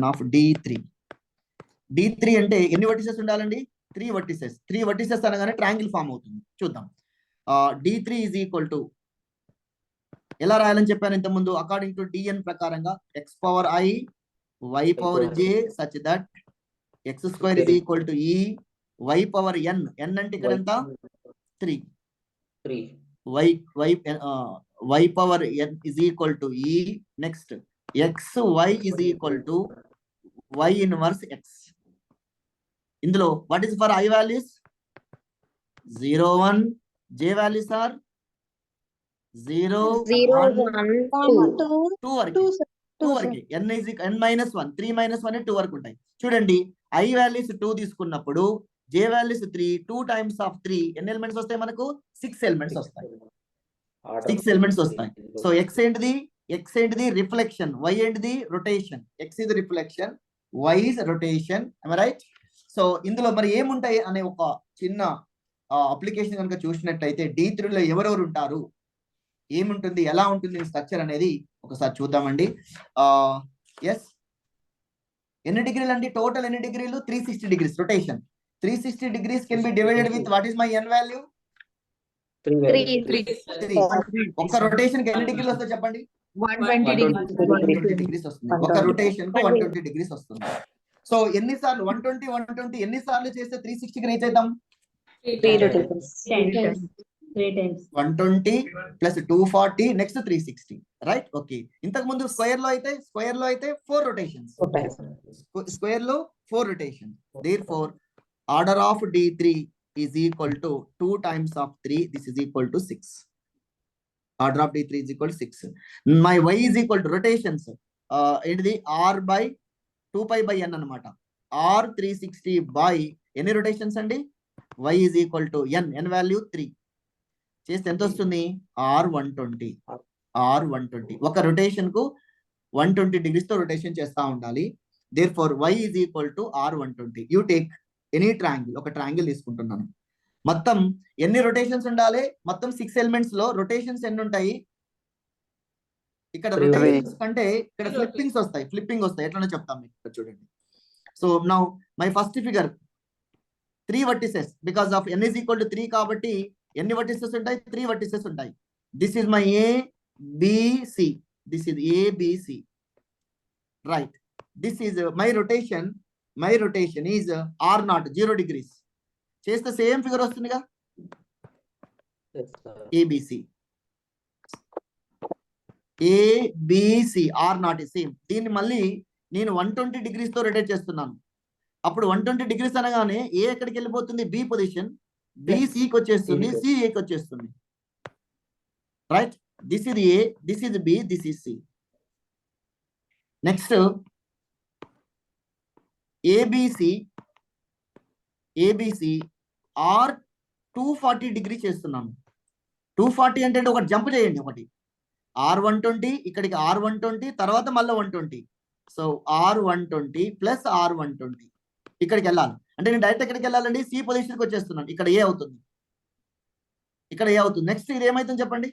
Speaker 1: ఆఫ్ D3 అంటే ఎన్ని వర్టిసెస్ ఉండాలండి? 3 వర్టిసెస్. 3 వర్టిసెస్ అనగానే ట్రయాంగిల్ ఫామ్ అవుతుంది. చూద్దాం. D3 ఈజ్ ఈక్వల్ టు, ఎలా రాయాలని చెప్పాను ఇంతకుముందు, అకార్డింగ్ టు DN ప్రకారంగా x⁻i y⁻j such that x² is equal to e y⁻n. n అంటే ఇక్కడ ఎంత? 3. y⁻n is equal to e. Next xy is equal to y inverse x. ఇందులో what is for I values? 0, 1. j values are 0, 1, 2 వరకు. 2 వరకు. n minus 1, 3 minus 1 2 వరకు ఉంటాయి. చూడండి, I values 2 తీసుకున్నప్పుడు j వాల్యూస్ 3, 2 times of 3 ఎన్ని ఎలిమెంట్స్ వస్తాయి మనకు? 6 ఎలిమెంట్స్ వస్తాయి. 6 ఎలిమెంట్స్ వస్తాయి. సో x ఏంటిది? రిఫ్లెక్షన్. y ఏంటిది? Rotation. x is reflection, y is rotation. am I right? So ఇందులో మరి ఏముంటాయి అనే ఒక చిన్న అప్లికేషన్ కనుక చూసినట్లయితే D3లో ఎవరెవరు ఉంటారు, ఏముంటుంది, ఎలా ఉంటుంది స్ట్రక్చర్ అనేది ఒకసారి చూద్దామండి. ఎస్, ఎన్ని డిగ్రీలు అండి? టోటల్ ఎన్ని డిగ్రీలు? 360 degrees rotation. 360 degrees can be divided with what is my n value? 3. ఒక రొటేషన్ కి ఎన్ని డిగ్రీలు వస్తాయి చెప్పండి? 120 degrees వస్తుంది. ఒక రొటేషన్ కు 120 degrees వస్తుంది. సో ఎన్నిసార్లు 120 ఎన్నిసార్లు చేస్తే 360 రీచ్ అవుతాం?
Speaker 8: 3 times.
Speaker 1: 120 plus 240 next 360. Right. Okay, ఇంతకు ముందు స్క్వేర్ లో అయితే 4 రొటేషన్స్. స్క్వేర్ లో 4 rotation. Therefore order of D3 is equal to 2 times of 3. This is equal to 6. Order of D3 is equal to 6. My y is equal to rotations. ఏంటిది? r by 2π/n అన్నమాట. r 360 by ఎన్ని rotations అండి? y is equal to n value 3 చేస్తే ఎంత వస్తుంది? r120. ఒక rotation కు 120 degrees తో రొటేషన్ చేస్తా ఉండాలి. Therefore y is equal to r120. You take any triangle, ఒక ట్రయాంగిల్ తీసుకుంటున్నాను. మొత్తం ఎన్ని రొటేషన్స్ ఉండాలి? మొత్తం 6 ఎలిమెంట్స్ లో రొటేషన్స్ ఎన్ని ఉంటాయి? ఇక్కడ రొటేషన్స్ కంటే ఇక్కడ ఫ్లిప్పింగ్ వస్తాయి. ఎట్లనో చెప్తాం మీకు, ఇక్కడ చూడండి. So now my first figure 3 vertices because of n is equal to 3 కాబట్టి ఎన్ని vertices ఉంటాయి? 3 vertices ఉంటాయి. This is my ABC. This is ABC. Right. This is my rotation. My rotation is r0, 0 degrees. చేస్తే same figure వస్తుందిగా, ABC. r0 same. దీన్ని మళ్ళీ నేను 120 degrees తో రొటేట్ చేస్తున్నాను. అప్పుడు 120 degrees అనగానే ఏ ఎక్కడికి వెళ్ళిపోతుంది? B position. B Cకి వచ్చేస్తుంది, C Aకి వచ్చేస్తుంది. Right. This is A, this is B, this is C. Next ABC r 240 degrees చేస్తున్నాను. 240 అంటే ఒకటి జంప్ చేయండి. ఒకటి r120, ఇక్కడికి r120, తర్వాత మళ్ళీ 120. సో r120 ప్లస్ r120 ఇక్కడికి వెళ్ళాలి. అంటే నేను డైరెక్ట్ ఎక్కడికి వెళ్ళాలండి? C పొజిషన్కి వచ్చేస్తున్నాను. ఇక్కడ ఏ అవుతుంది, నెక్స్ట్ ఇది ఏమైతుంది చెప్పండి?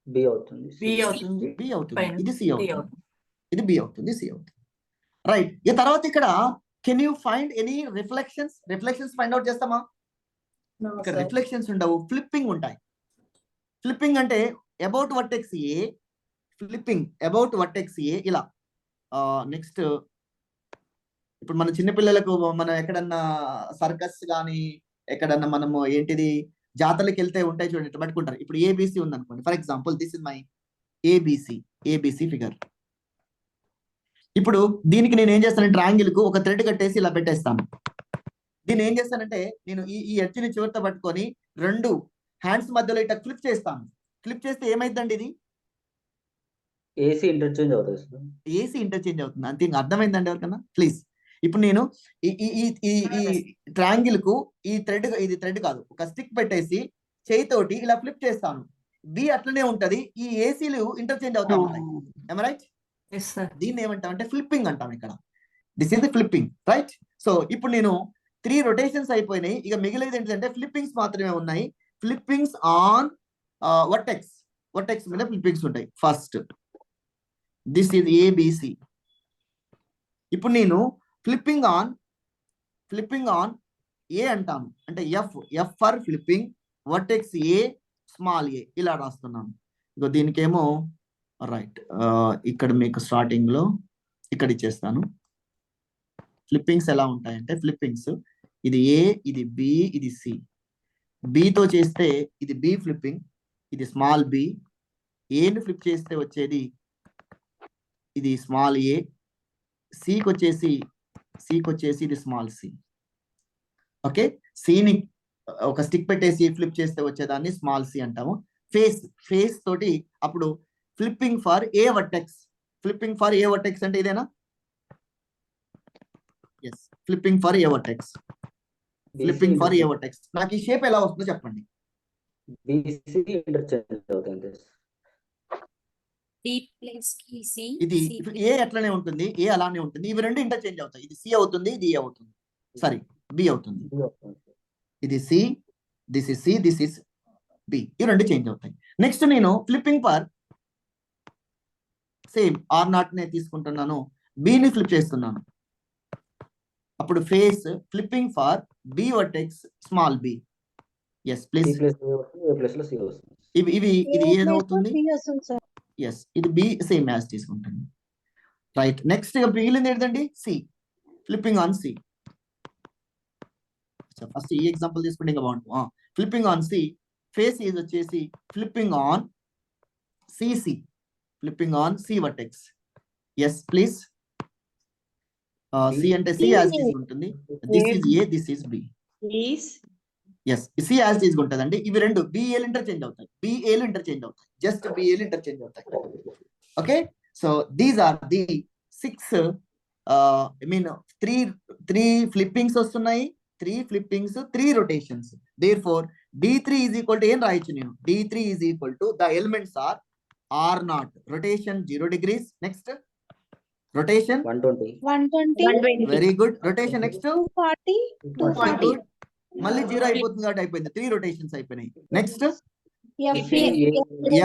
Speaker 4: B అవుతుంది.
Speaker 1: ఇది C అవుతుంది. ఇది B అవుతుంది, C అవుతుంది. రైట్. ఈ తర్వాత ఇక్కడ can you find any reflections find out చేస్తామా? ఇక్కడ రిఫ్లెక్షన్స్ ఉండవు, ఫ్లిప్పింగ్ ఉంటాయి. ఫ్లిప్పింగ్ అంటే అబౌట్ వర్టెక్స్ A, ఇలా నెక్స్ట్ ఇప్పుడు మన చిన్నపిల్లలకు మనం ఎక్కడన్నా సర్కస్ కానీ ఎక్కడన్నా మనము ఏంటిది జాతరలకు వెళ్తే ఉంటాయి చూడండి, ఇట్లా పట్టుకుంటారు. ఇప్పుడు ఏబిసి ఉంది అనుకోండి, for example this is my ABC figure. ఇప్పుడు దీనికి నేను ఏం చేస్తాను, ట్రయాంగిల్ కు ఒక థ్రెడ్ కట్టేసి ఇలా పెట్టేస్తాను. దీన్ని ఏం చేస్తానంటే నేను ఈ ఎడ్జ్ని చివరితో పట్టుకొని 2 హ్యాండ్స్ మధ్యలో ఇట్లా ఫ్లిప్ చేస్తాను. ఫ్లిప్ చేస్తే ఏమైందండి, ఇది
Speaker 10: ఏసీ ఇంటర్చేంజ్ అవుతుంది సార్.
Speaker 1: ఏసీ ఇంటర్చేంజ్ అవుతుంది. అంతే, ఇంకా అర్థమైందండి ఎవరికన్నా ప్లీజ్? ఇప్పుడు నేను ఈ ట్రయాంగిల్ కు ఈ థ్రెడ్, ఇది థ్రెడ్ కాదు, ఒక స్టిక్ పెట్టేసి చేయితోటి ఇలా ఫ్లిప్ చేస్తాను. బి అట్లనే ఉంటది, ఈ ఏసీలు ఇంటర్చేంజ్ అవుతా ఉంటాయి. రైట్?
Speaker 9: Yes sir.
Speaker 1: దీన్ని ఏమంటాం అంటే ఫ్లిప్పింగ్ అంటాం ఇక్కడ. This is the flipping, right? So ఇప్పుడు నేను 3 రొటేషన్స్ అయిపోయినాయి. ఇక మిగిలినది ఏంటంటే ఫ్లిప్పింగ్స్ మాత్రమే ఉన్నాయి. ఫ్లిప్పింగ్స్ ఆన్ వర్టెక్స్ మీద ఫ్లిప్పింగ్స్ ఉంటాయి. First this is ABC. ఇప్పుడు నేను ఫ్లిప్పింగ్ ఆన్ ఏ అంటాను, అంటే F for flipping, vertex A, small A ఇలా రాస్తున్నాను. ఇగో దీనికేమో రైట్, ఇక్కడ మీకు స్టార్టింగ్ లో ఇక్కడ ఇచ్చేస్తాను. ఫ్లిప్పింగ్స్ ఎలా ఉంటాయంటే, ఫ్లిప్పింగ్స్ ఇది ఏ, ఇది బి, ఇది సి. బితో చేస్తే ఇది బి ఫ్లిప్పింగ్, ఇది స్మాల్ బి. ఏని ఫ్లిప్ చేస్తే వచ్చేది ఇది స్మాల్ ఏ. సికి వచ్చేసి ఇది స్మాల్ సి. ఓకే, సిని ఒక స్టిక్ పెట్టేసి ఫ్లిప్ చేస్తే వచ్చేదాన్ని స్మాల్ సి అంటాము. ఫేస్ తోటి అప్పుడు ఫ్లిప్పింగ్ ఫర్ ఏ వర్టెక్స్ అంటే ఇదేనా? Yes, flipping for A vertex. నాకు ఈ షేప్ ఎలా వస్తుందో చెప్పండి.
Speaker 10: బీసీ ఇంటర్చేంజ్ అవుతుంది.
Speaker 5: D ప్లస్ కి C,
Speaker 1: ఇది
Speaker 5: C
Speaker 1: ఏ అట్లనే ఉంటుంది, ఏ అలానే ఉంటుంది. ఇవి 2 ఇంటర్చేంజ్ అవుతాయి. ఇది సి అవుతుంది, ఇది ఏ అవుతుంది, సారీ బి అవుతుంది. ఇది C, this is C, this is B. ఈ 2 చేంజ్ అవుతాయి. నెక్స్ట్ నేను ఫ్లిప్పింగ్ ఫర్ సేమ్ R0 నే తీసుకుంటున్నాను, బిని ఫ్లిప్ చేస్తున్నాను. అప్పుడు face flipping for B vertex small B. Yes please. ఇది ఏదవుతుంది? ఎస్, ఇది బి సేమ్ యాజ్ తీసుకుంటుంది. రైట్, నెక్స్ట్ ఇక మిగిలింది ఏంటండి? C, flipping on C. First ఈ ఎగ్జాంపుల్ తీసుకుంటే ఇంకా బాగుంటుంది. Flipping on C, face is వచ్చేసి flipping on C C, flipping on C vertex. Yes please. C అంటే సి యాజ్ తీసుకుంటుంది. This is A, this is B. Yes, C as తీసుకుంటుందండి. ఇవి 2 బిఏలు ఇంటర్చేంజ్ అవుతాయి. జస్ట్ బిఏలు ఇంటర్చేంజ్ అవుతాయి. Okay, so these are the 6 3 flippings వస్తున్నాయి, 3 flippings, 3 rotations. Therefore D3 is equal to ఏం రాయొచ్చు నేను? D3 is equal to the elements are R0, rotation 0 degrees. Next rotation
Speaker 3: 120.
Speaker 1: Very good. Rotation next
Speaker 3: 240.
Speaker 1: మళ్ళీ 0 అయిపోతుంది కాబట్టి అయిపోయింది. 3 రొటేషన్స్ అయిపోయినాయి. Next
Speaker 3: FA.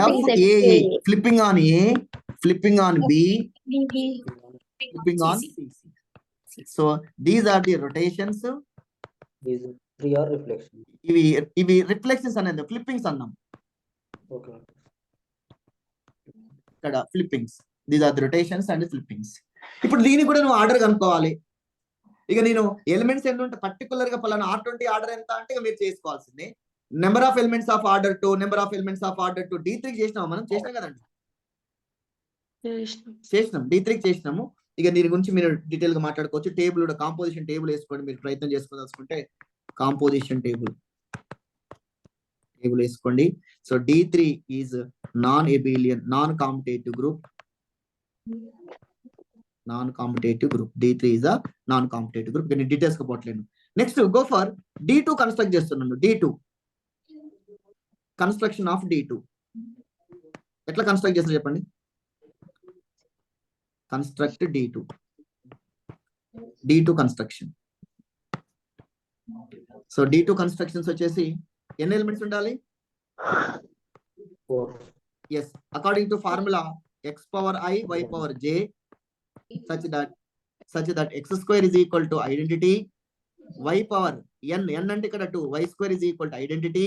Speaker 1: FAA, flipping on A, flipping on B, flipping on
Speaker 5: CC.
Speaker 1: C. So these are the rotations. ఇవి reflections అనేది flippings అన్నాం. ఇక్కడ flippings, these are the rotations and flippings. ఇప్పుడు దీన్ని కూడా నువ్వు ఆర్డర్ కనుక్కోవాలి. ఇక నేను ఎలిమెంట్స్ ఎన్ని ఉంటాయి పర్టికులర్ గా పలానా R20 ఆర్డర్ ఎంత అంటే ఇక మీరు చేసుకోవాల్సిందే. Number of elements of order 2, number of elements of order 2. D3 చేసినాము, మనం చేసినాం కదండి, చేసినాం. D3 చేసినాము. ఇక దీని గురించి మీరు డీటెయిల్ గా మాట్లాడుకోవచ్చు. టేబుల్ కూడా, కాంపోజిషన్ టేబుల్ వేసుకోండి. మీరు ప్రయత్నం చేసుకోదలుచుకుంటే కాంపోజిషన్ టేబుల్ వేసుకోండి. So D3 is non abelian, non competitive group. D3 is a non-competitive group. నేను డీటెయిల్స్ గా పోట్లేను. Next go for D2 construct చేస్తున్నాను. D2 కన్స్ట్రక్షన్ ఆఫ్ D2 ఎట్లా కన్స్ట్రక్ట్ చేస్తారు చెప్పండి? Construct D2 construction. So D2 constructions వచ్చేసి ఎన్ని ఎలిమెంట్స్ ఉండాలి?
Speaker 10: 4.
Speaker 1: Yes, according to formula x power I y power j such that x square is equal to identity, y power n అంటే ఇక్కడ 2, y square is equal to identity,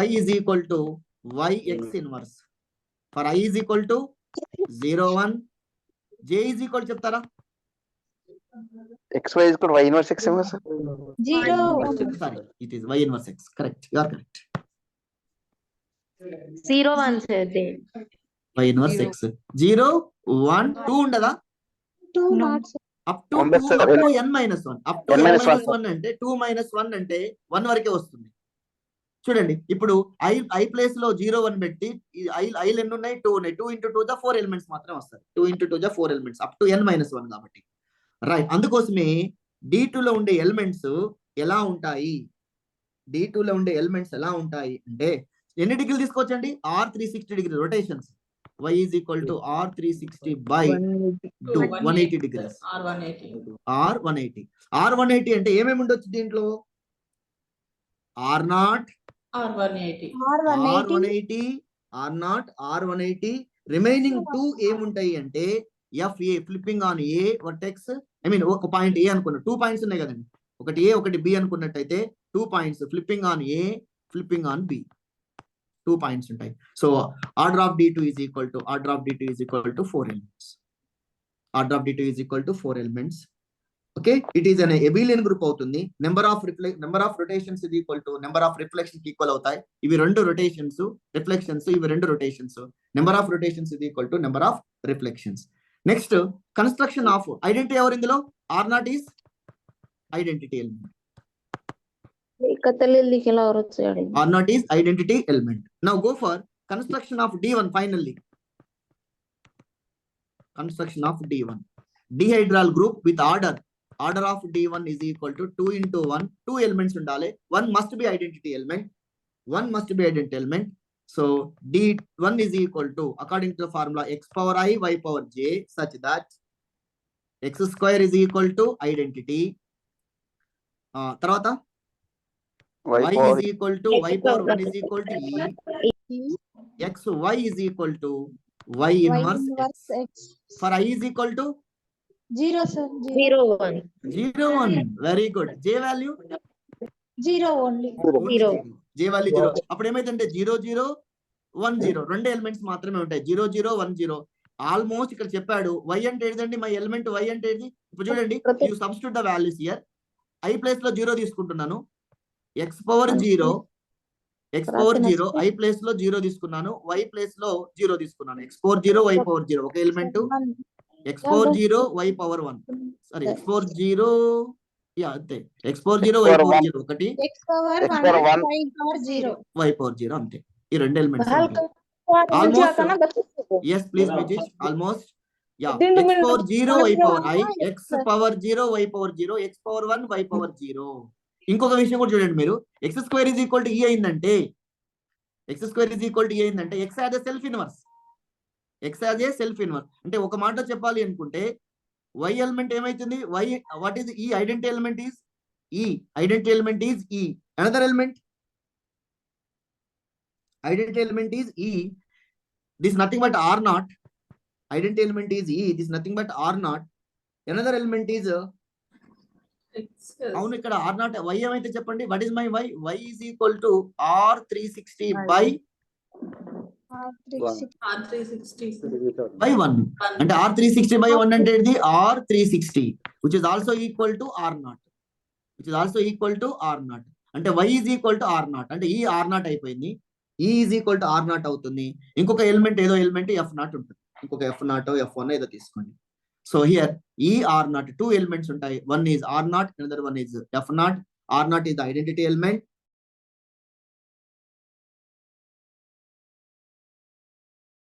Speaker 1: y is equal to y x inverse. For I is equal to 0 1. J is equal చెప్తారా?
Speaker 6: XY is equal to Y inverse X ఏమో sir.
Speaker 3: 0
Speaker 1: Sorry, it is Y inverse X. Correct. You are correct.
Speaker 2: 0 1 sir.
Speaker 1: Y inverse X. 0 1 2 ఉండదా?
Speaker 3: 2 not
Speaker 1: Up to
Speaker 6: Number
Speaker 1: 2
Speaker 6: sir,
Speaker 1: up to n minus 1. Up to
Speaker 6: n
Speaker 1: n
Speaker 6: minus
Speaker 1: minus
Speaker 6: 1.
Speaker 1: 1 అంటే 2 minus 1 అంటే 1 వరకే వస్తుంది. చూడండి ఇప్పుడు I place లో 0 1 పెట్టి I ఎన్ని ఉన్నాయి? 2 ఉన్నాయి. 2 into 2 ద 4 ఎలిమెంట్స్ మాత్రమే వస్తాయి. 2 into 2 the 4 elements up to n minus 1 కాబట్టి. రైట్, అందుకోసమే D2 లో ఉండే ఎలిమెంట్స్ ఎలా ఉంటాయి? D2 లో ఉండే ఎలిమెంట్స్ ఎలా ఉంటాయి అంటే ఎన్ని డిగ్రీలు తీసుకోవచ్చండి? R 360 degree rotations. Y is equal to R 360 by 2 180 degrees. R 180 అంటే ఏమేమి ఉండొచ్చు దీంట్లో? R0
Speaker 3: R180
Speaker 1: R180 రిమైనింగ్ 2 ఏముంటాయి అంటే FA flipping on A vertex, I mean ఒక పాయింట్ A అనుకున్నా, 2 పాయింట్స్ ఉన్నాయి కదండి, ఒకటి A ఒకటి B అనుకున్నట్టయితే 2 points flipping on A flipping on B, 2 points ఉంటాయి. So order of D2 is equal to 4 elements. Order of D2 is equal to 4 elements. Okay, it is an abelian group అవుతుంది. number of rotations is equal to number of reflections equal అవుతాయి. ఇవి రెండు rotations, reflections ఇవి రెండు rotations. number of rotations is equal to number of reflections. Next, construction of identity ఎవరు ఇందులో? R0 is identity element. R0 is identity element. Now go for construction of D1 finally. Construction of D1. Dihedral group with order. Order of D1 is equal to 2 into 1. 2 elements undale. One must be identity element. One must be identity element. So D1 is equal to, according to the formula, x power I, y power j, such that x square is equal to identity. Tarvata y is equal to y power 1 is equal to e. X y is equal to y inverse x. For I is equal to
Speaker 3: 0 sir.
Speaker 2: 0 1.
Speaker 1: 0 1. Very good. J value
Speaker 3: 0 only.
Speaker 2: 0.
Speaker 1: J value 0. అప్పుడు ఏమైందంటే 0 0 1 0 రెండు elements మాత్రమే ఉంటాయి. 0 0 1 0. Almost ఇక్కడ చెప్పాడు. y అంటే ఏంటండి? My element y అంటే ఏంటి? ఇప్పుడు చూడండి, you substitute the values here. I place లో 0 తీసుకుంటున్నాను. x పవర్ 0 I ప్లేస్ లో 0 తీసుకున్నాను. y ప్లేస్ లో 0 తీసుకున్నాను. x పవర్ 0 y పవర్ 0 ఒక element. x power 0 y power 1. Sorry, x power 0 అంతే. x పవర్ 0 y పవర్ 0 ఒకటి.
Speaker 3: X power 1 y power 0.
Speaker 1: y power 0 అంతే. ఈ రెండు elements almost. yes please Vijay, almost. Yeah, x power 0 y power I, x power 0 y power 0, x power 1 y power 0. ఇంకొక విషయం కూడా చూడండి మీరు, x square is equal to e అయిందంటే, x square is equal to e అయిందంటే x as a self inverse. x as a self inverse అంటే ఒక మాట చెప్పాలి అనుకుంటే y ఎలిమెంట్ ఏమైతుంది? y, what is e? Identity element is e. Identity element is e. Another element, identity element is e. This is nothing but R0. Identity element is e. This is nothing but R0. Another element is అవును, ఇక్కడ R0 y ఏమైతే చెప్పండి. what is my y? y is equal to R 360 by 1. అంటే R 360 by 1 అంటే ఏంటి? R 360 which is also equal to R0. అంటే y is equal to R0 అంటే ఈ R0 అయిపోయింది. e is equal to R0 అవుతుంది. ఇంకొక ఎలిమెంట్ ఏదో ఎలిమెంట్ F0 ఉంటుంది. ఇంకొక F0 F1 ఏదో తీసుకోండి. సో హియర్ ఈ R0 2 ఎలిమెంట్స్ ఉంటాయి. One is R0, another one is F0. R0 is the identity element.